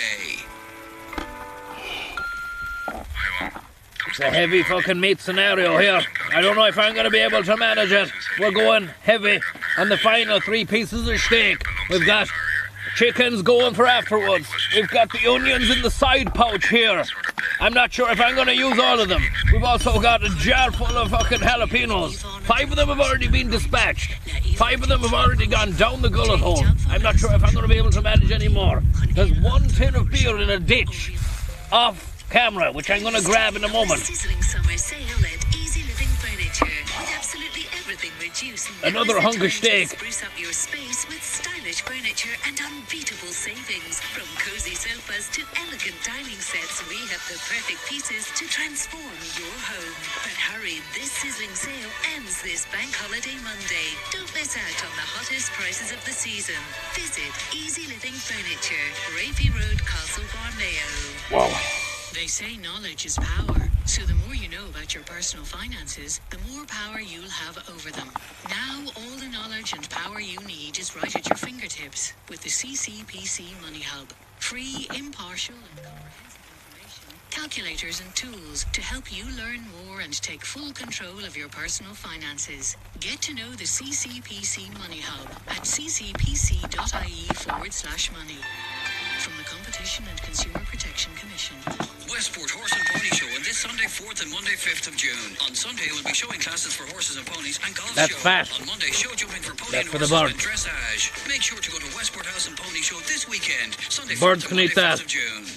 It's a heavy fucking meat scenario here. I don't know if I'm going to be able to manage it. We're going heavy on the final 3 pieces of steak. We've got chickens going for afterwards. We've got the onions in the side pouch here. I'm not sure if I'm going to use all of them. We've also got a jar full of fucking jalapenos. 5 of them have already been dispatched. 5 of them have already gone down the gullet hole. I'm not sure if I'm going to be able to manage any more. There's 1 tin of beer in a ditch off camera, which I'm going to grab in a moment. Sizzling summer sale at Easy Living Furniture. With absolutely everything reduced. Another hunk of steak. Spruce up your space with stylish furniture and unbeatable savings. From cozy sofas to elegant dining sets, we have the perfect pieces to transform your home. But hurry, this sizzling sale ends this Bank Holiday Monday. Don't miss out on the hottest prices of the season. Visit Easy Living Furniture, Rapey Road, Castlebar, Mayo. Wow. They say knowledge is power, so the more you know about your personal finances, the more power you'll have over them. Now, all the knowledge and power you need is right at your fingertips with the CCPC Money Hub. Free, impartial, and comprehensive information, calculators and tools to help you learn more and take full control of your personal finances. Get to know the CCPC Money Hub at ccpc.ie/money. From the Competition and Consumer Protection Commission. Westport Horse and Pony Show on this Sunday 4th and Monday 5th of June. On Sunday, we'll be showing classes for horses and ponies and golf That's show. fat. On Monday, show jumping for pony That's and for the horses bird. and dressage. Make sure to go to Westport House and Pony Show this weekend. Sunday Birds 4th can and eat Monday that. 5th of June.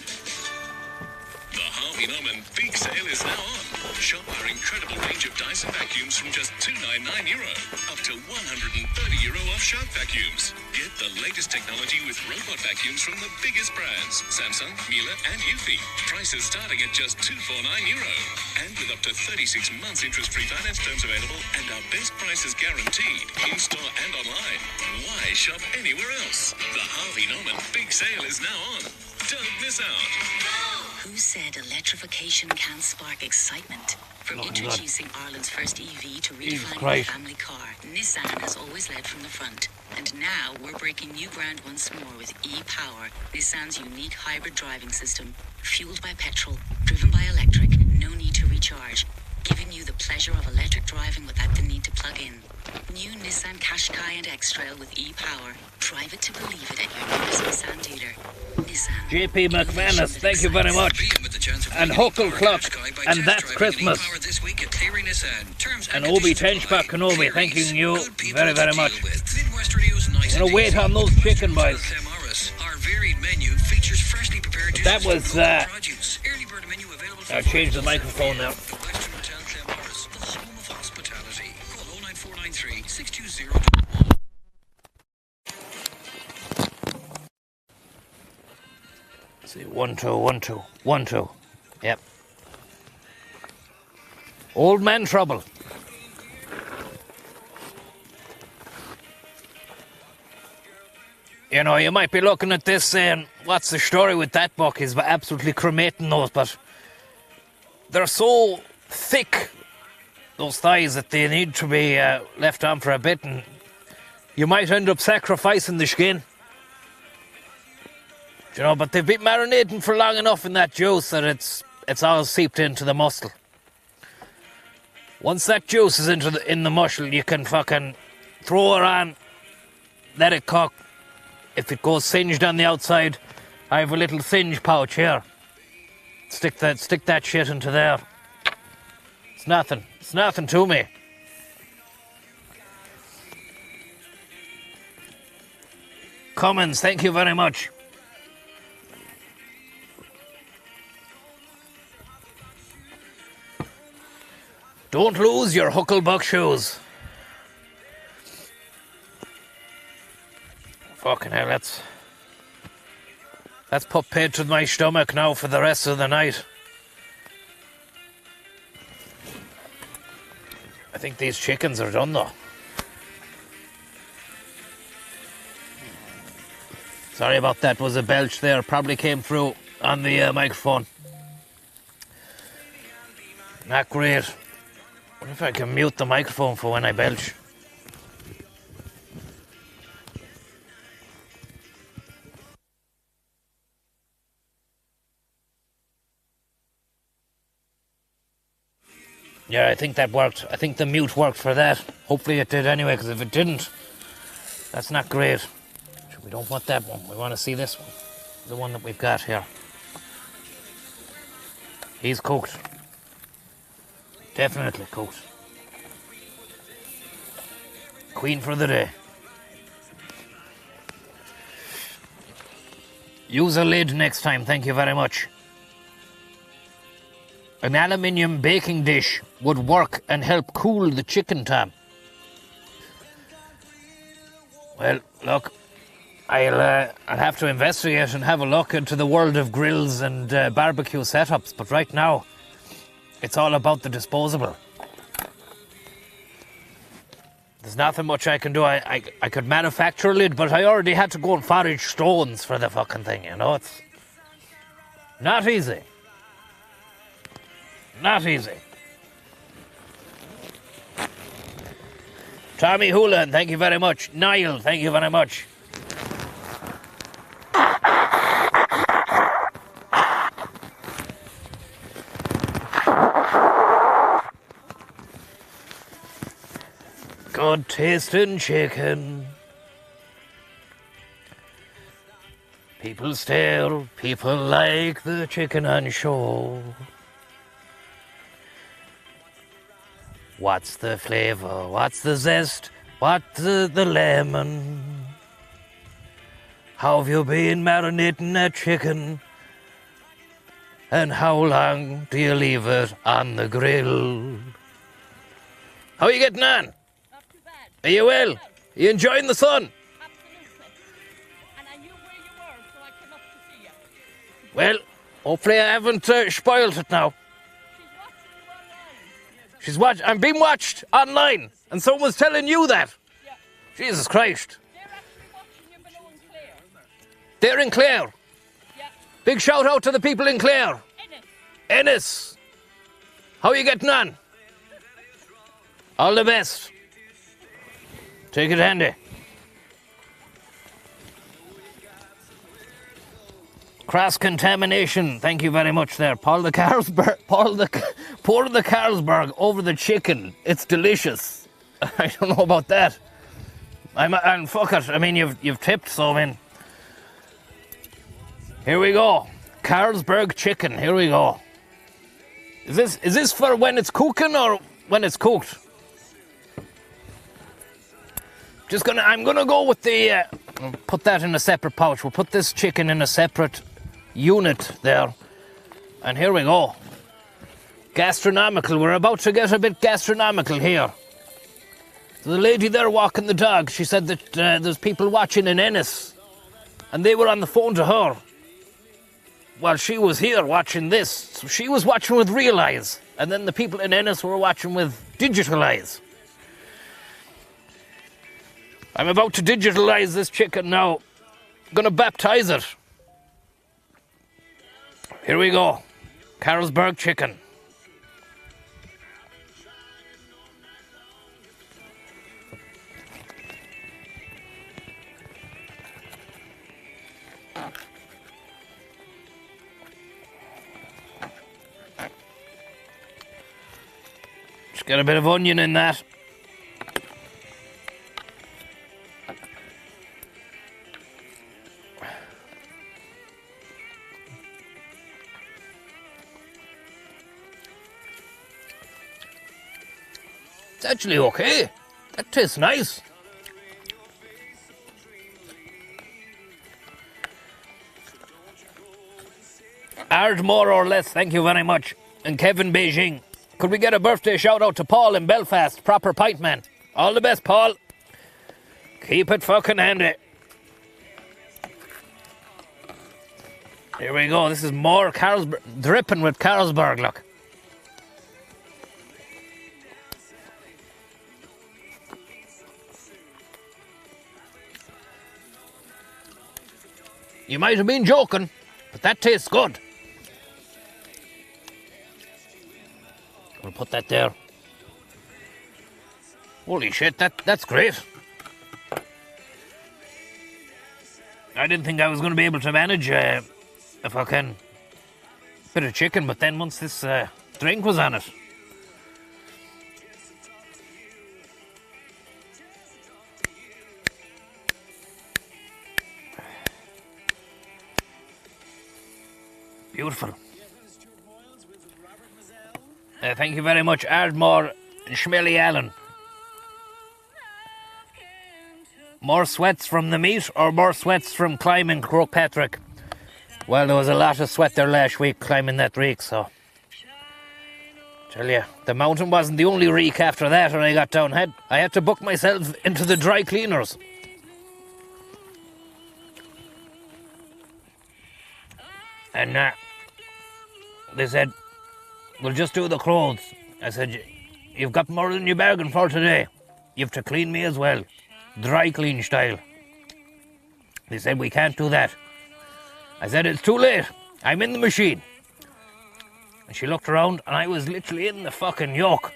The Harvey Norman Big Sale is now on. Shop our incredible range of Dyson vacuums from just €299, up to €130 off shark vacuums. Get the latest technology with robot vacuums from the biggest brands, Samsung, Miele and Eufy. Prices starting at just €249. And with up to 36 months interest-free finance terms available and our best prices guaranteed, in-store and online. Why shop anywhere else? The Harvey Norman Big Sale is now on. Don't miss out. Who said electrification can spark excitement? From Oh, introducing Ireland's first EV to Jesus redefining the Christ. family car, Nissan has always led from the front. And now we're breaking new ground once more with e-Power, Nissan's unique hybrid driving system. Fueled by petrol, driven by electric, no need to recharge. Giving you the pleasure of electric driving without the need to plug in. New Nissan Qashqai and X-Trail with e-Power. Drive it to believe it at your nearest Nissan dealer. Nissan. JP McManus, thank you very much. And Huckle Clock, and that's Christmas. And Obi Tenchback Kenobi, thanking you very, very much. I'm going to wait on those chicken boys. But that was, I'll change the microphone now. See, 1 2 1 2 1 2. Yep. Old man trouble. You know, you might be looking at this saying, what's the story with that buck? He's absolutely cremating those, but they're so thick, those thighs, that they need to be left on for a bit, and you might end up sacrificing the skin. You know, but they've been marinating for long enough in that juice that it's all seeped into the muscle. Once that juice is in the muscle, you can fucking throw it on, let it cook. If it goes singed on the outside, I have a little singe pouch here. Stick that shit into there. It's nothing to me. Cummins, thank you very much. Don't lose your Hucklebuck shoes. Fucking hell, let's put paid to my stomach now for the rest of the night. I think these chickens are done though. Sorry about that, was a belch there, probably came through on the microphone. Not great. What if I can mute the microphone for when I belch? Yeah, I think that worked. I think the mute worked for that. Hopefully it did anyway, because if it didn't, that's not great. We don't want that one. We want to see this one. The one that we've got here. He's cooked. Definitely cooked. Queen for the day. Use a lid next time, thank you very much. An aluminium baking dish would work and help cool the chicken, Tom. Well, look, I'll have to investigate and have a look into the world of grills and barbecue setups, but right now, it's all about the disposable. There's nothing much I can do. I could manufacture a lid, but I already had to go and forage stones for the fucking thing, you know? It's not easy. Not easy. Tommy Hoolan, thank you very much. Niall, thank you very much. Good tasting chicken. People stare, people like the chicken on show. What's the flavour? What's the zest? What's the lemon? How have you been marinating that chicken? And how long do you leave it on the grill? How are you getting on? Not too bad. Are you well? Are you enjoying the sun? Absolutely. And I knew where you were, so I came up to see you. Well, hopefully I haven't spoiled it now. She's watching you online. I'm being watched online, and someone's telling you that. Yeah. Jesus Christ. They're actually watching you below in Clare. They're in Clare. Yeah. Big shout out to the people in Clare. Ennis. How are you getting on? All the best. Take it handy. Cross-contamination. Thank you very much there. Pour the Carlsberg over the chicken. It's delicious. I don't know about that. And fuck it. I mean, you've tipped, so I mean... Here we go. Carlsberg chicken. Here we go. Is this for when it's cooking or when it's cooked? I'm gonna go with the... put that in a separate pouch. We'll put this chicken in a separate unit there. And here we go. Gastronomical. We're about to get a bit gastronomical here. The lady there walking the dog, she said that there's people watching in Ennis. And they were on the phone to her. Well, she was here watching this. So she was watching with real eyes. And then the people in Ennis were watching with digital eyes. I'm about to digitalize this chicken now. I'm gonna baptize it. Here we go. Carlsberg chicken. Just get a bit of onion in that. It's actually okay. That tastes nice. Ard more or less, thank you very much. And Kevin Beijing. Could we get a birthday shout out to Paul in Belfast, proper pint man? All the best, Paul. Keep it fucking handy. Here we go. This is more Carlsberg, dripping with Carlsberg, look. You might have been joking, but that tastes good. We'll put that there. Holy shit, that's great. I didn't think I was going to be able to manage a fucking bit of chicken, but then once this drink was on it, Beautiful. Thank you very much, Ardmore and Schmelly Allen. More sweats from the meat or more sweats from climbing Croagh-Patrick? Well, there was a lot of sweat there last week climbing that reek, so... Tell you, the mountain wasn't the only reek after that when I got down. I had to book myself into the dry cleaners. And they said, we'll just do the clothes. I said, you've got more than you bargained for today. You have to clean me as well. Dry clean style. They said, we can't do that. I said, it's too late. I'm in the machine. And she looked around and I was literally in the fucking yoke.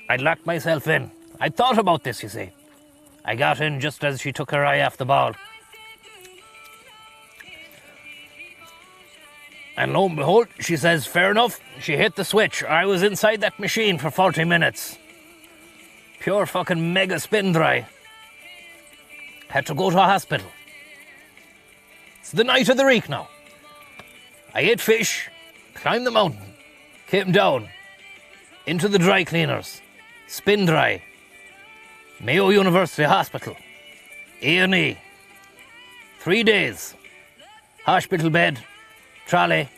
I'd locked myself in. I'd thought about this, you see. I got in just as she took her eye off the ball. And lo and behold, she says, fair enough. She hit the switch. I was inside that machine for 40 minutes. Pure fucking mega spin dry. Had to go to a hospital. It's the night of the reek now. I ate fish, climbed the mountain, came down, into the dry cleaners, spin dry, Mayo University Hospital, A&E, 3 days, hospital bed, trolley,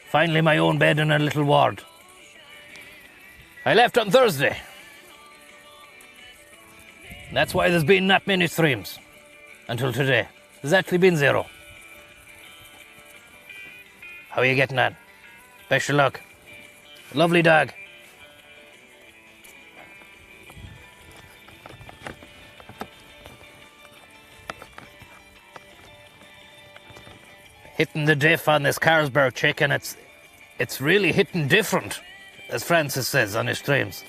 finally my own bed in a little ward. I left on Thursday. That's why there's been not many streams until today. There's actually been 0. How are you getting on? Best of luck. Lovely dog. Hitting the diff on this Carlsberg chicken, it's really hitting different, as Francis says on his streams.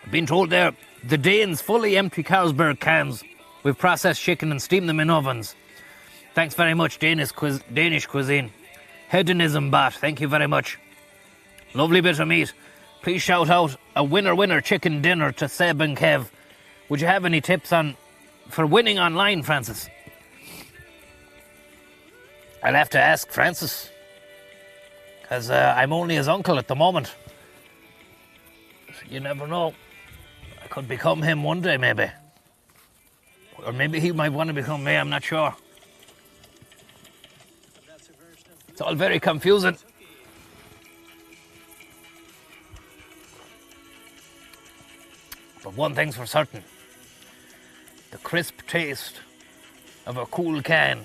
I've been told there, the Danes fully empty Carlsberg cans with processed chicken and steam them in ovens. Thanks very much, Danish cuisine. Hedonism bot, thank you very much. Lovely bit of meat. Please shout out a winner chicken dinner to Seb and Kev. Would you have any tips for winning online, Francis? I'll have to ask Francis, because I'm only his uncle at the moment. You never know. I could become him one day, maybe. Or maybe he might want to become me, I'm not sure. It's all very confusing. But one thing's for certain. The crisp taste of a cool can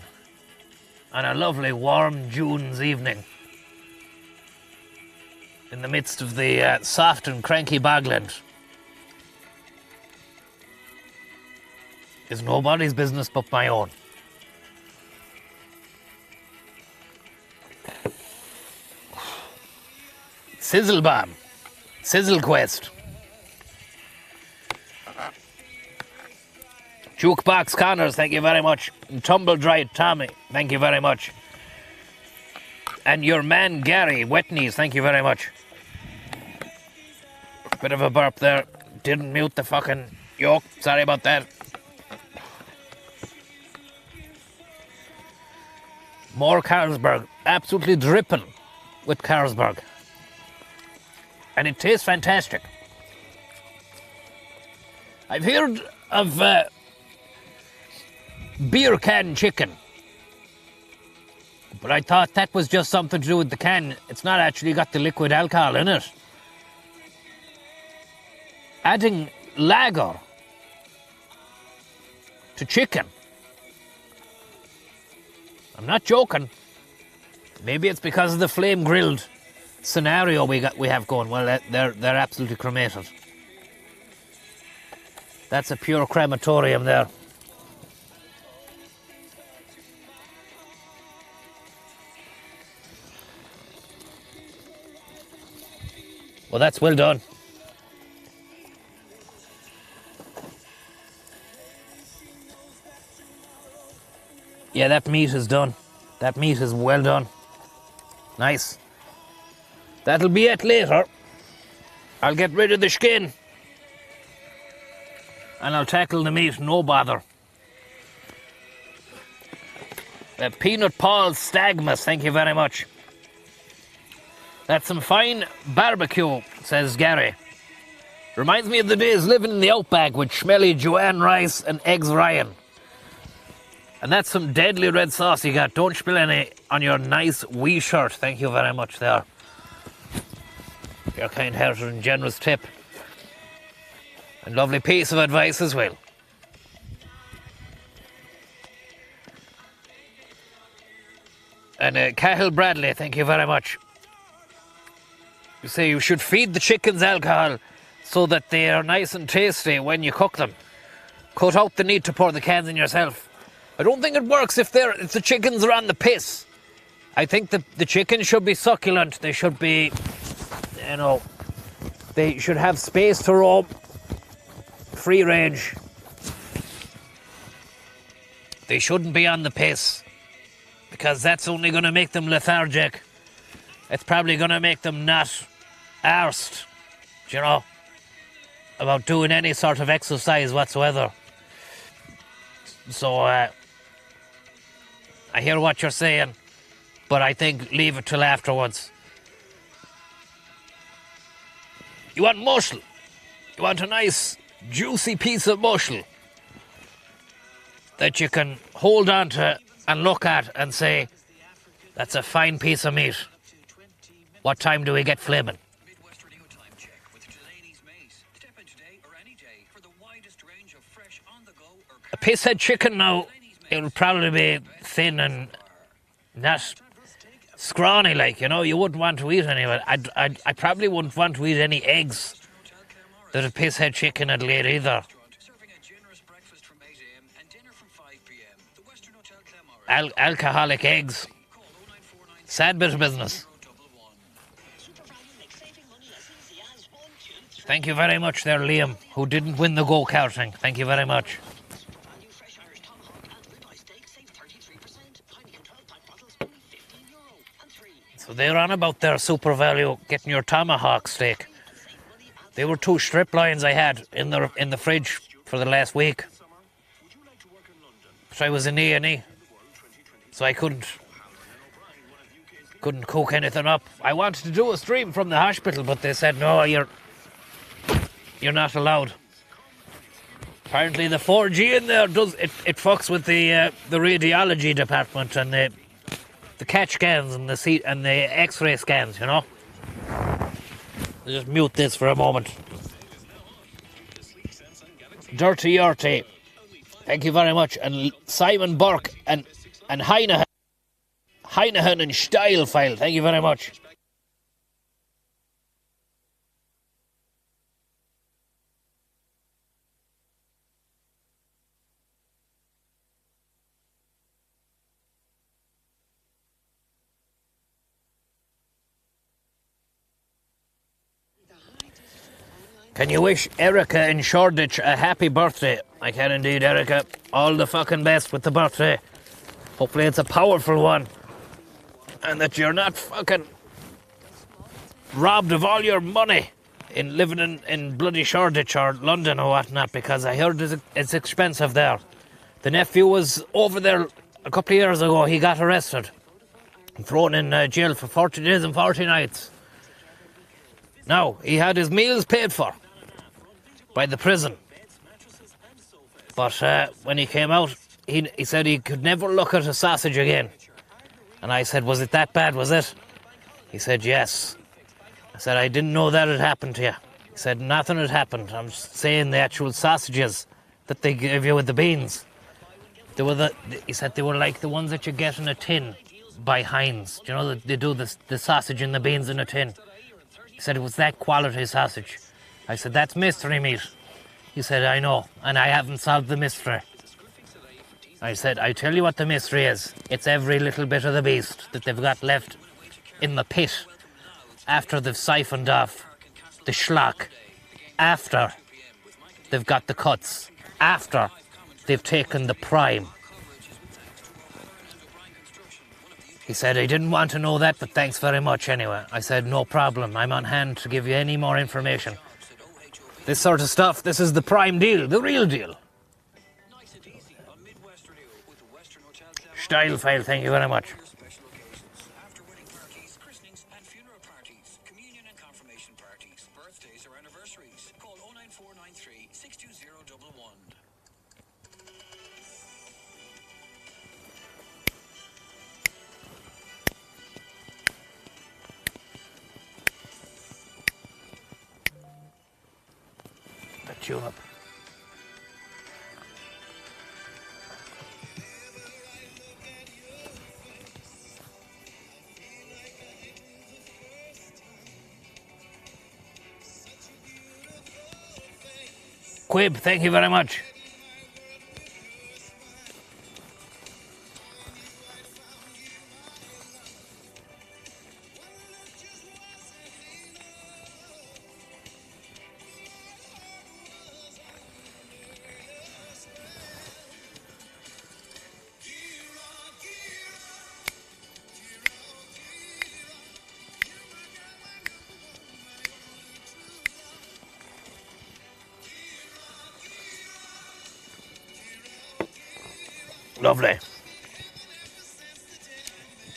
on a lovely warm June's evening in the midst of the soft and cranky bogland is nobody's business but my own. Sizzle Bomb, Sizzle Quest. Jukebox Connors, thank you very much. And Tumble Dried Tommy, thank you very much. And your man Gary, Wet Knees, thank you very much. Bit of a burp there. Didn't mute the fucking yoke. Sorry about that. More Carlsberg. Absolutely dripping with Carlsberg. And it tastes fantastic. I've heard of beer can chicken. But I thought that was just something to do with the can. It's not actually got the liquid alcohol in it. Adding lager to chicken. I'm not joking. Maybe it's because of the flame grilled scenario we have going. Well, they're absolutely cremated. That's a pure crematorium there. Well, that's well done. Yeah, that meat is done. That meat is well done. Nice. That'll be it later. I'll get rid of the skin. and I'll tackle the meat, no bother. Peanut Paul Stagmas, thank you very much. That's some fine barbecue, says Gary. Reminds me of the days living in the outback with smelly Joanne Rice and Eggs Ryan. And that's some deadly red sauce you got. Don't spill any on your nice wee shirt. Thank you very much there. Your kind-hearted and generous tip. And lovely piece of advice as well. And Cahill Bradley, thank you very much. You say you should feed the chickens alcohol so that they are nice and tasty when you cook them. Cut out the need to pour the cans in yourself. I don't think it works if the chickens are on the piss. I think the chickens should be succulent. They should be, you know, they should have space to roam. Free range. They shouldn't be on the piss, because that's only going to make them lethargic. It's probably going to make them not arsed, you know, about doing any sort of exercise whatsoever. So, I hear what you're saying, but I think leave it till afterwards. You want mussel? You want a nice, juicy piece of mussel that you can hold on to and look at and say, that's a fine piece of meat. What time do we get flaming? A pisshead chicken now, it'll probably be thin and not scrawny, like, you know. You wouldn't want to eat any of it. I probably wouldn't want to eat any eggs that a pisshead chicken had laid either. Alcoholic eggs. Sad bit of business. Thank you very much there, Liam, who didn't win the go-karting. Thank you very much. So they're on about their super value, getting your tomahawk steak. They were 2 strip loins I had in the fridge for the last week. But I was in A&E, so I couldn't cook anything up. I wanted to do a stream from the hospital, but they said, no, you're not allowed. Apparently the 4G in there does it fucks with the radiology department and the CAT scans and the X-ray scans, you know. I'll just mute this for a moment. Dirty Yorty, thank you very much. And Simon Burke and Heineken and Steilfeld, thank you very much. Can you wish Erica in Shoreditch a happy birthday? I can indeed, Erica. All the fucking best with the birthday. Hopefully it's a powerful one. And that you're not fucking robbed of all your money in living in bloody Shoreditch or London or whatnot, because I heard it's expensive there. The nephew was over there a couple of years ago. He got arrested and thrown in jail for 40 days and 40 nights. Now, he had his meals paid for by the prison. But when he came out, he said he could never look at a sausage again. And I said, was it that bad, was it? He said, yes. I said, I didn't know that had happened to you. He said, nothing had happened. I'm just saying the actual sausages that they give you with the beans. He said they were like the ones that you get in a tin by Heinz. Do you know, they do the sausage and the beans in a tin. He said it was that quality sausage. I said, that's mystery meat. He said, I know, and I haven't solved the mystery. I said, I tell you what the mystery is. It's every little bit of the beast that they've got left in the pit after they've siphoned off the schlock, after they've got the cuts, after they've taken the prime. He said, I didn't want to know that, but thanks very much anyway. I said, no problem. I'm on hand to give you any more information. This sort of stuff, this is the prime deal, the real deal. Nice and easy on Midwestern with the Western Hotels Style file, thank you very much. special occasions, after wedding parties, christenings and funeral parties, communion and confirmation parties, birthdays or anniversaries. Call 09493 62011. The tune up. Quib, thank you very much. Lovely.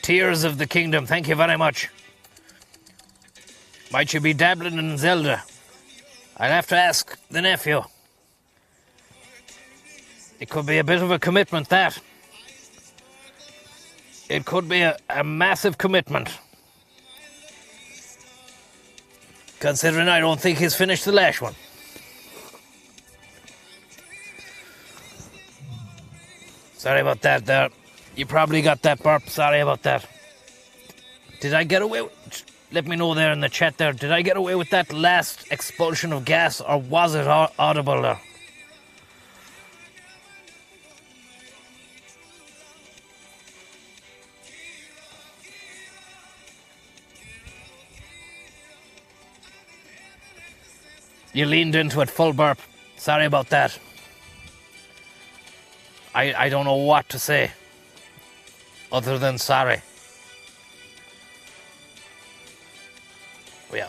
Tears of the Kingdom, thank you very much. Might you be dabbling in Zelda? I'll have to ask the nephew. It could be a bit of a commitment, that. It could be a massive commitment. Considering I don't think he's finished the last one. Sorry about that there. You probably got that burp. Sorry about that. Did I get away? Let me know there in the chat there. Did I get away with that last expulsion of gas, or was it audible there? You leaned into it full burp. Sorry about that. I don't know what to say other than sorry. Yeah.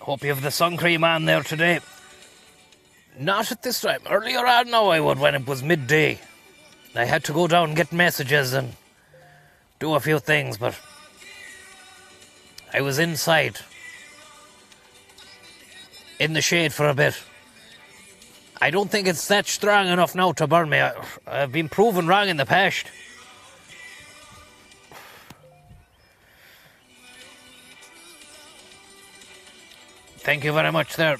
Hope you have the sun cream on there today. Not at this time. Earlier on now I would, when it was midday. I had to go down and get messages and do a few things, but I was inside in the shade for a bit. I don't think it's that strong enough now to burn me. I've been proven wrong in the past. Thank you very much there.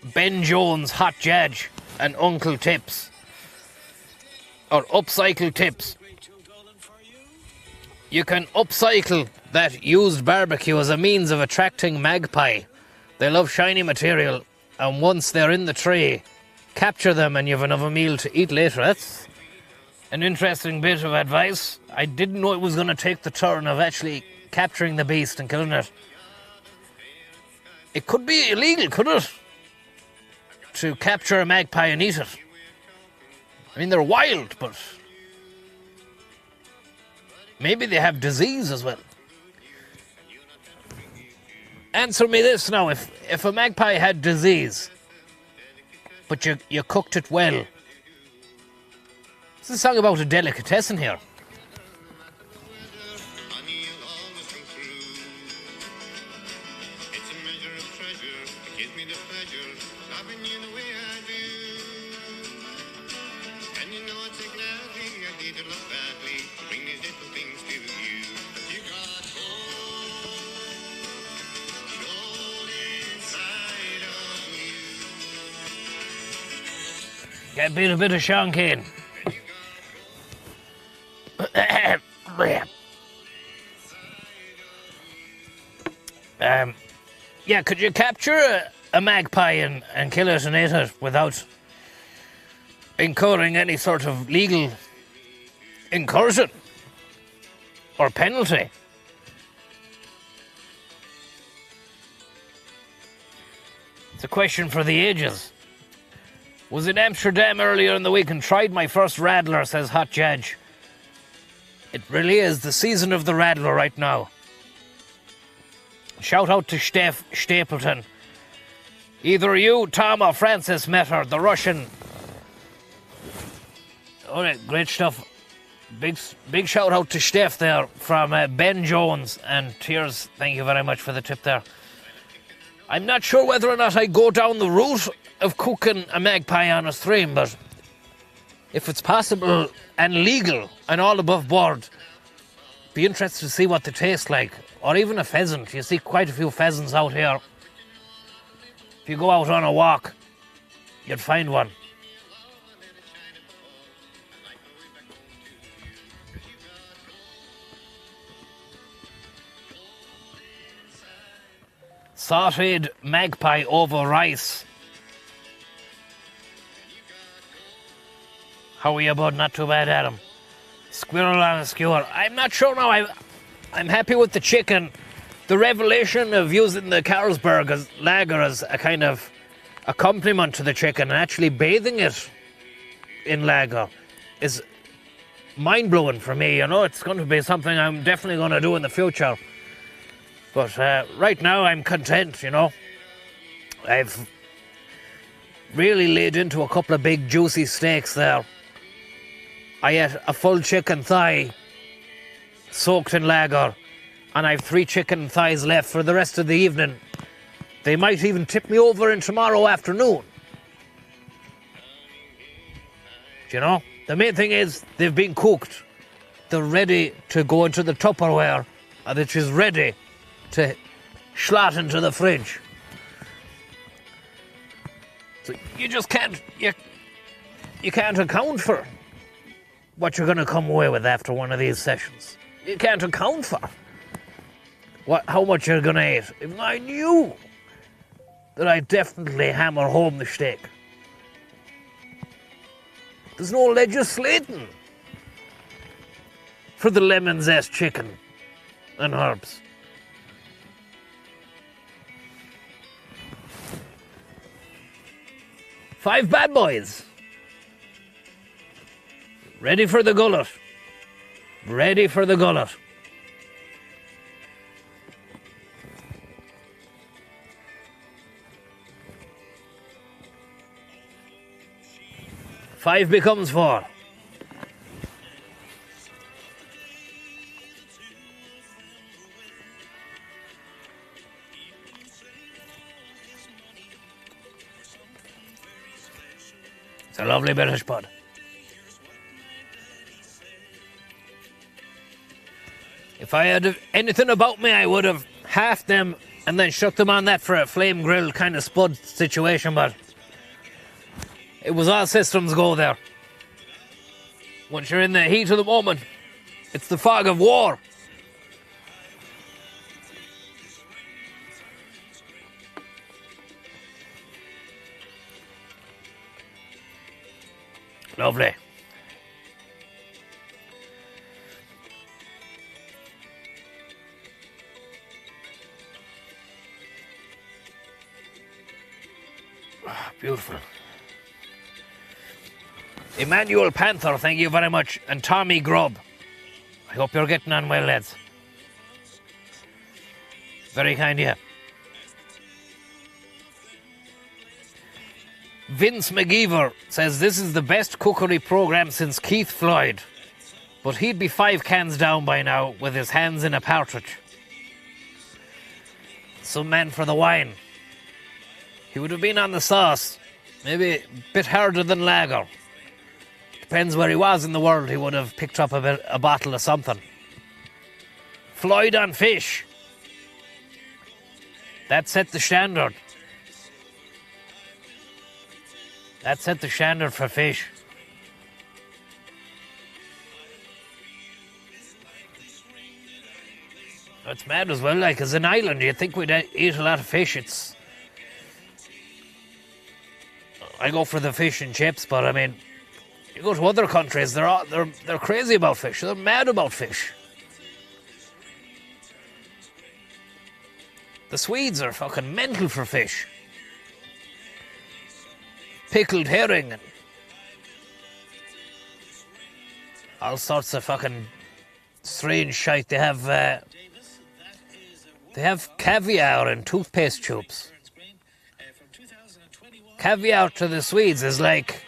Ben Jones, Hot Judge, and Uncle Tips. Or Upcycle Tips. You can upcycle that used barbecue as a means of attracting magpie. They love shiny material, and once they're in the tray, capture them and you have another meal to eat later. That's an interesting bit of advice. I didn't know it was going to take the turn of actually capturing the beast and killing it. It could be illegal, could it? To capture a magpie and eat it. I mean, they're wild, but maybe they have disease as well. Answer me this now, if a magpie had disease, but you cooked it well. It's a song about a delicatessen here. Get a bit of Sean Kane. Yeah, could you capture a magpie and kill it and eat it without incurring any sort of legal incursion or penalty? It's a question for the ages. Was in Amsterdam earlier in the week and tried my first radler, says Hot Judge. It really is the season of the radler right now. Shout out to Steph Stapleton. Either you, Tom, or Francis met her, the Russian. All right, great stuff. Big shout out to Steph there from Ben Jones. And Tears, thank you very much for the tip there. I'm not sure whether or not I go down the route of cooking a magpie on a stream, but if it's possible and legal and all above board, be interested to see what they taste like. Or even a pheasant. You see quite a few pheasants out here. If you go out on a walk, you'd find one. Sauteed magpie over rice. How are you, bud? Not too bad, Adam. Squirrel on a skewer. I'm not sure now. I'm happy with the chicken. The revelation of using the Carlsberg as lager as a kind of accompaniment to the chicken and actually bathing it in lager is mind-blowing for me. You know, it's going to be something I'm definitely going to do in the future. But right now I'm content, you know. I've really laid into a couple of big juicy steaks there. I ate a full chicken thigh soaked in lager, and I've 3 chicken thighs left for the rest of the evening. They might even tip me over in tomorrow afternoon. Do you know? The main thing is they've been cooked. They're ready to go into the Tupperware, which is ready to slot into the fridge. So you just can't, you can't account for what you're going to come away with after one of these sessions. You can't account for how much you're going to eat. If I knew that I'd definitely hammer home the steak. There's no legislating for the lemon zest chicken and herbs. Five bad boys. Ready for the gullet. Ready for the gullet. Five becomes 4. It's a lovely British pod. If I had anything about me, I would have halved them and then shook them on that for a flame grill kind of spud situation, but it was all systems go there. Once you're in the heat of the moment, it's the fog of war. Lovely. Beautiful. Emmanuel Panther, thank you very much. And Tommy Grubb. I hope you're getting on well, lads. Very kind of you. Vince McGeever says this is the best cookery program since Keith Floyd. But he'd be 5 cans down by now with his hands in a partridge. Some man for the wine. He would have been on the sauce. Maybe a bit harder than lager. Depends where he was in the world, he would have picked up a bottle of something. Floyd on fish. That set the standard. That set the standard for fish. It's mad as well, like, as an island, you'd think we'd eat a lot of fish. I go for the fish and chips, but I mean, you go to other countries, they're crazy about fish. They're mad about fish. The Swedes are fucking mental for fish. pickled herring and all sorts of fucking strange shite. They have caviar in toothpaste tubes. Caviar to the Swedes is like,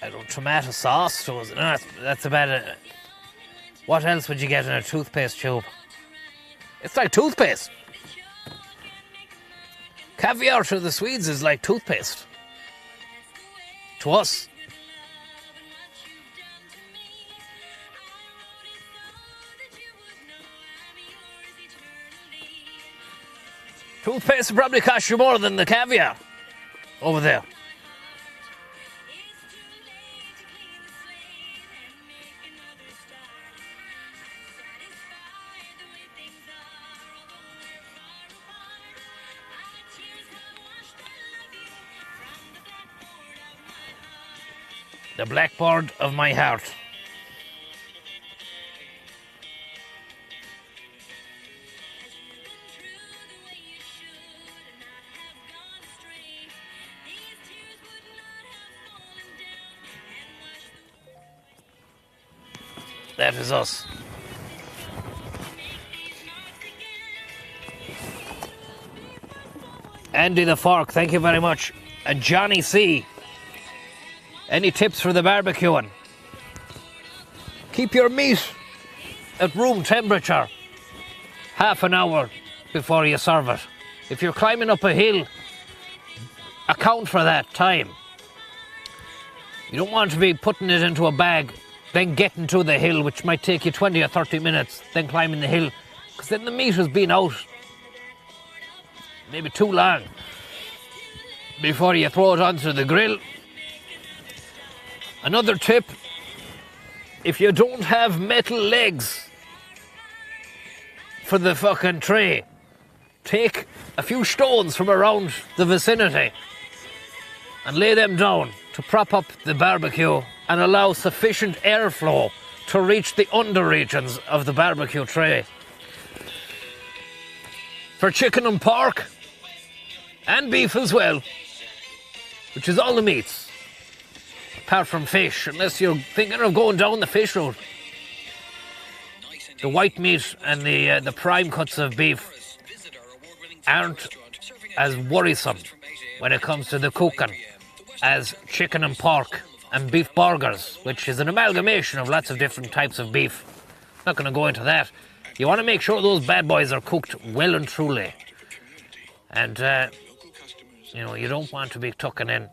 I don't know, tomato sauce. No, that's about it. What else would you get in a toothpaste tube? It's like toothpaste. Caviar to the Swedes is like toothpaste. To us. Toothpaste will probably cost you more than the caviar over there. The blackboard of my heart. That is us. Andy the Fork, thank you very much. And Johnny C. Any tips for the barbecuing? Keep your meat at room temperature half an hour before you serve it. If you're climbing up a hill, account for that time. You don't want to be putting it into a bag, then getting to the hill, which might take you 20 or 30 minutes, then climbing the hill, because then the meat has been out maybe too long before you throw it onto the grill. Another tip, if you don't have metal legs for the fucking tray, take a few stones from around the vicinity and lay them down to prop up the barbecue and allow sufficient airflow to reach the under regions of the barbecue tray. For chicken and pork, and beef as well, which is all the meats, apart from fish, unless you're thinking of going down the fish route. The white meat and the prime cuts of beef aren't as worrisome when it comes to the cooking as chicken and pork and beef burgers, which is an amalgamation of lots of different types of beef. Not going to go into that. You want to make sure those bad boys are cooked well and truly. And, you don't want to be tucking in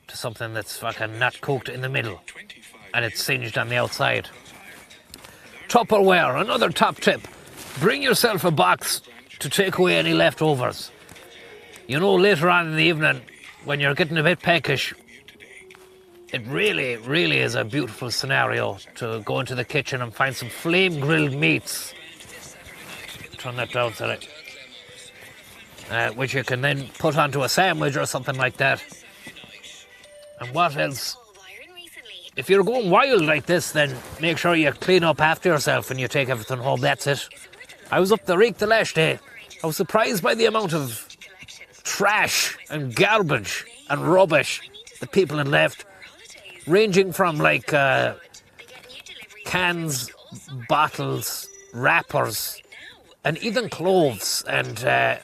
to something that's fucking not cooked in the middle and it's singed on the outside. Tupperware, another top tip. Bring yourself a box to take away any leftovers. Later on in the evening, when you're getting a bit peckish, it really, really is a beautiful scenario to go into the kitchen and find some flame-grilled meats. Turn that down, sorry. Which you can then put onto a sandwich or something like that. And what else? If you're going wild like this, then make sure you clean up after yourself and you take everything home. That's it. I was up the reek the last day. I was surprised by the amount of trash and garbage and rubbish that people had left, ranging from cans, bottles, wrappers, and even clothes and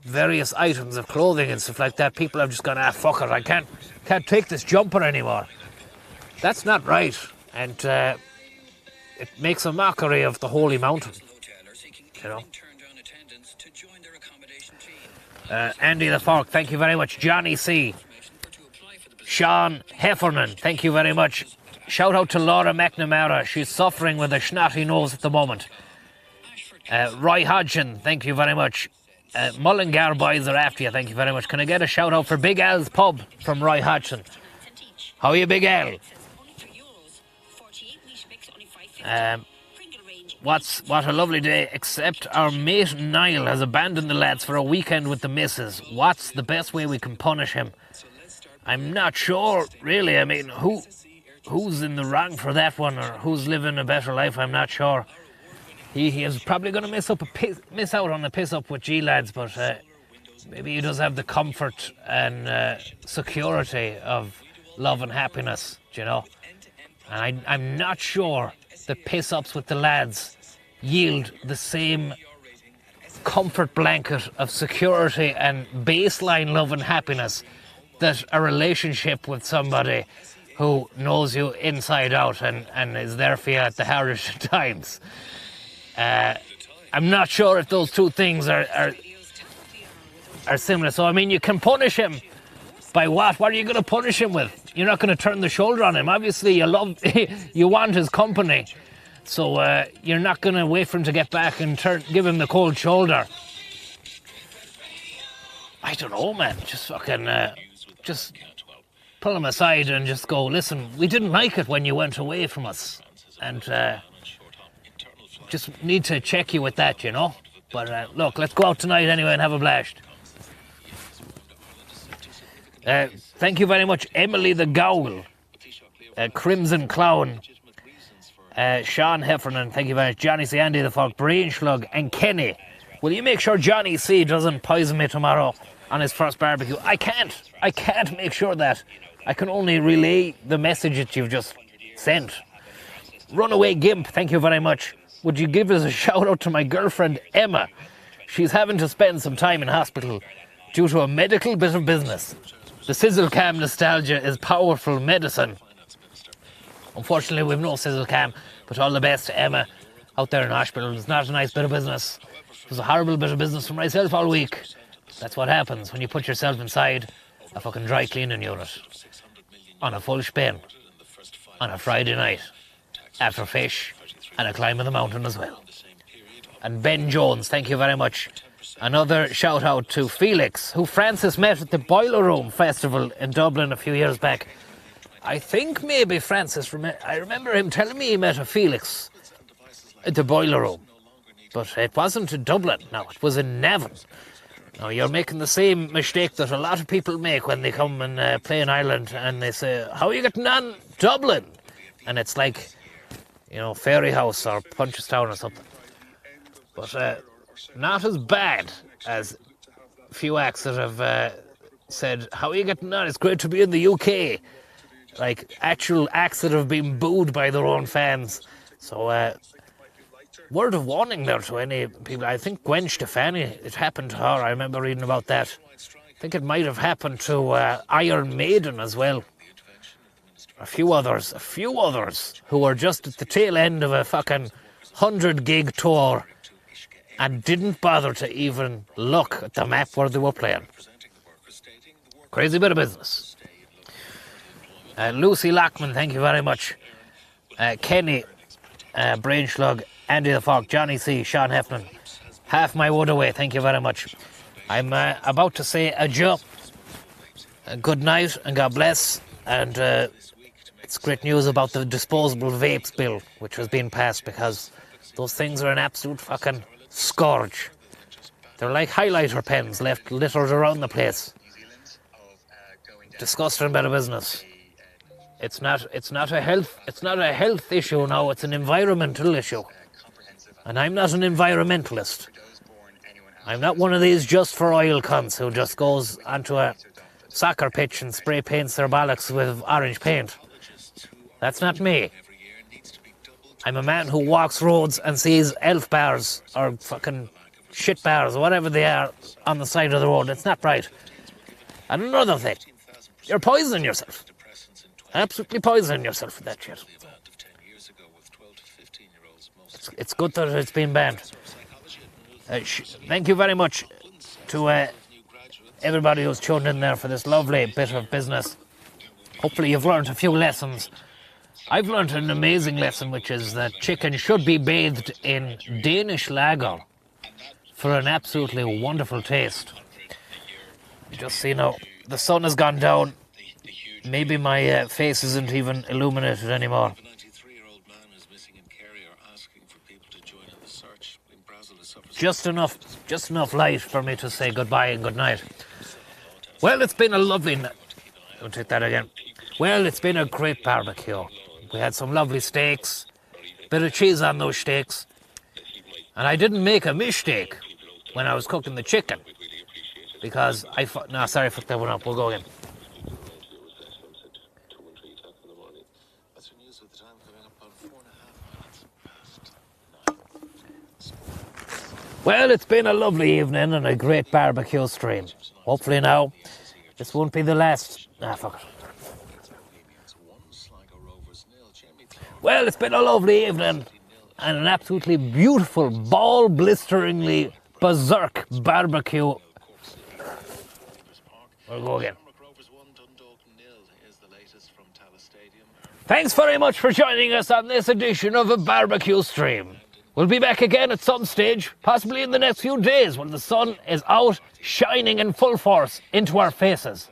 various items of clothing and stuff like that. People have just gone, fuck it, I can't take this jumper anymore. That's not right, and it makes a mockery of the holy mountain, Andy the Fork, thank you very much. Johnny C. Sean Heffernan, thank you very much. Shout out to Laura McNamara, she's suffering with a snotty nose at the moment. Roy Hodgson, thank you very much. Mullingar boys are after you, thank you very much. Can I get a shout out for Big Al's Pub from Roy Hodgson? How are you, Big Al? What a lovely day, except our mate Niall has abandoned the lads for a weekend with the missus. What's the best way we can punish him? I'm not sure, really. I mean, who's in the wrong for that one, or who's living a better life? I'm not sure. He is probably going to miss out on the piss up with G lads, but Maybe he does have the comfort and security of love and happiness, do you know? And I'm not sure the piss-ups with the lads yield the same comfort blanket of security and baseline love and happiness that a relationship with somebody who knows you inside out and is there for you at the hardest times. I'm not sure if those two things are similar. So, I mean, you can punish him by what? What are you going to punish him with? You're not going to turn the shoulder on him. Obviously, you want his company. So you're not going to wait for him to get back and give him the cold shoulder. I don't know, man. Just fucking, just pull him aside and just go, listen, we didn't like it when you went away from us. And just need to check you with that, you know. But look, let's go out tonight anyway and have a blast. Thank you very much, Emily the Gowl, Crimson Clown, Sean Heffernan, thank you very much, Johnny C. Andy the Falk, Brain Slug, and Kenny. Will you make sure Johnny C. doesn't poison me tomorrow on his first barbecue? I can't make sure that. I can only relay the message that you've just sent. Runaway Gimp, thank you very much. Would you give us a shout out to my girlfriend Emma? She's having to spend some time in hospital due to a medical bit of business. The Sizzle Cam nostalgia is powerful medicine. Unfortunately, we've no Sizzle Cam, but all the best to Emma out there in hospital. It's not a nice bit of business. It was a horrible bit of business for myself all week. That's what happens when you put yourself inside a fucking dry cleaning unit on a full spin on a Friday night after fish and a climb of the mountain as well. And Ben Jones, thank you very much. Another shout out to Felix, who Francis met at the Boiler Room Festival in Dublin a few years back. I think maybe Francis, I remember him telling me he met a Felix at the Boiler Room. But it wasn't in Dublin, no, it was in Navan. Now, you're making the same mistake that a lot of people make when they come and play in Ireland and they say, how are you getting on Dublin? And it's like, you know, Fairy House or Punchestown or something. But not as bad as a few acts that have said, how are you getting on? It's great to be in the UK. Like, actual acts that have been booed by their own fans. So, word of warning there to any people. I think Gwen Stefani, it happened to her. I remember reading about that. I think it might have happened to Iron Maiden as well. A few others who were just at the tail end of a fucking 100-gig tour and didn't bother to even look at the map where they were playing. Crazy bit of business. Lucy Lockman, thank you very much. Kenny, Brain Slug, Andy the Falk, Johnny C, Sean Heffernan, half my wood away, thank you very much. I'm about to say adieu. Good night and God bless. And it's great news about the disposable vapes bill, which has been passed, because those things are an absolute fucking scourge. They're like highlighter pens left littered around the place. Disgusting bit of business. It's not a health issue now, it's an environmental issue. And I'm not an environmentalist. I'm not one of these just for oil cunts who just goes onto a soccer pitch and spray paints their bollocks with orange paint. That's not me. I'm a man who walks roads and sees elf bars or fucking shit bars or whatever they are on the side of the road. It's not right. And another thing, you're poisoning yourself. Absolutely poisoning yourself with that shit. It's good that it's been banned. Thank you very much to everybody who's tuned in there for this lovely bit of business. Hopefully you've learned a few lessons. I've learned an amazing lesson, which is that chicken should be bathed in Danish lager for an absolutely wonderful taste. Just so you know, the sun has gone down. Maybe my face isn't even illuminated anymore. Just enough light for me to say goodbye and good night. Well, it's been a lovely night. I'll take that again. Well, it's been a great barbecue. We had some lovely steaks, bit of cheese on those steaks, and I didn't make a mistake when I was cooking the chicken, because no, sorry, fuck that one up. We'll go again. That's your news with the time coming up on 4.5 minutes past 9. Well, it's been a lovely evening and a great barbecue stream. Hopefully now, this won't be the last. Fuck it. Well, it's been a lovely evening and an absolutely beautiful, ball-blisteringly berserk barbecue. We'll go again. Thanks very much for joining us on this edition of a barbecue stream. We'll be back again at some stage, possibly in the next few days when the sun is out, shining in full force into our faces.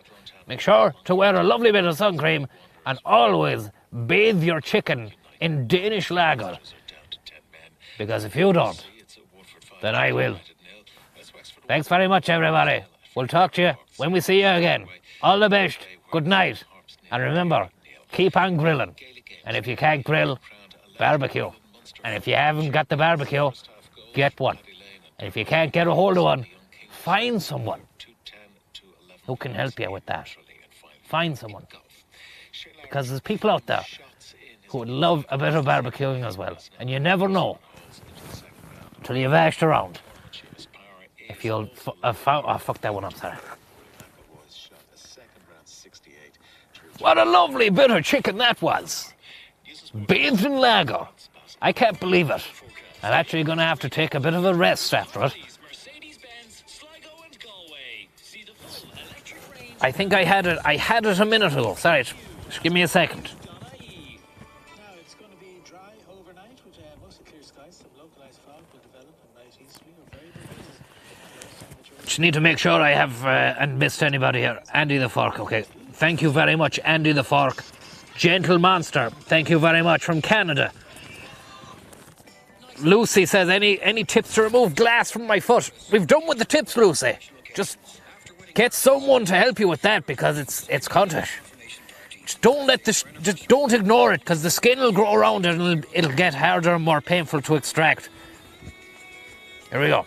Make sure to wear a lovely bit of sun cream and always bathe your chicken in Danish lager. Because if you don't, then I will. Thanks very much, everybody. We'll talk to you when we see you again. All the best. Good night. And remember, keep on grilling. And if you can't grill, barbecue. And if you haven't got the barbecue, get one. And if you can't get a hold of one, find someone who can help you with that. Find someone. Because there's people out there who would love a bit of barbecuing as well. And you never know until you've asked around if you'll fuck that one up, sorry. What a lovely bit of chicken that was. Bathed in lager. I can't believe it. I'm actually going to have to take a bit of a rest after it. I think I had it a minute ago. Sorry, just give me a second. It's going to be dry overnight with mostly clear skies. Some localized fog will develop and light easterly or very good. Just need to make sure I haven't missed anybody here. Andy the Fork, okay. Thank you very much, Andy the Fork. Gentle Monster, thank you very much from Canada. Lucy says, any tips to remove glass from my foot? We've done with the tips, Lucy. Just get someone to help you with that because it's cuntish. Just don't ignore it because the skin will grow around it and it'll get harder and more painful to extract. Here we go.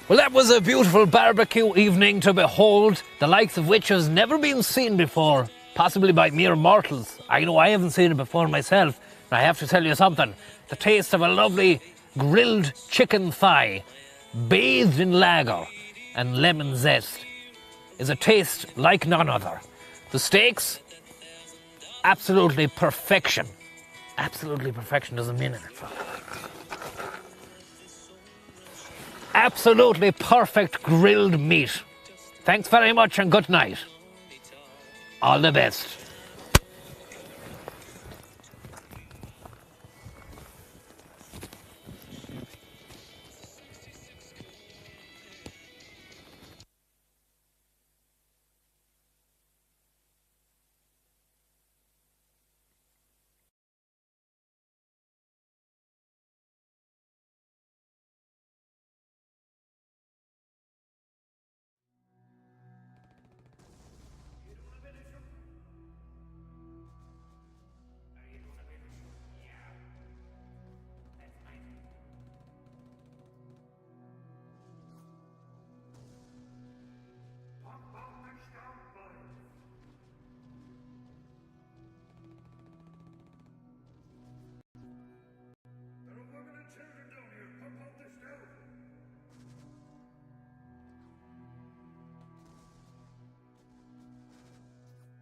Well, that was a beautiful barbecue evening to behold, the likes of which has never been seen before, possibly by mere mortals. I know I haven't seen it before myself, and I have to tell you something. The taste of a lovely grilled chicken thigh, bathed in lager and lemon zest, is a taste like none other. The steaks, absolutely perfection. Absolutely perfection doesn't mean it. Absolutely perfect grilled meat. Thanks very much and good night. All the best.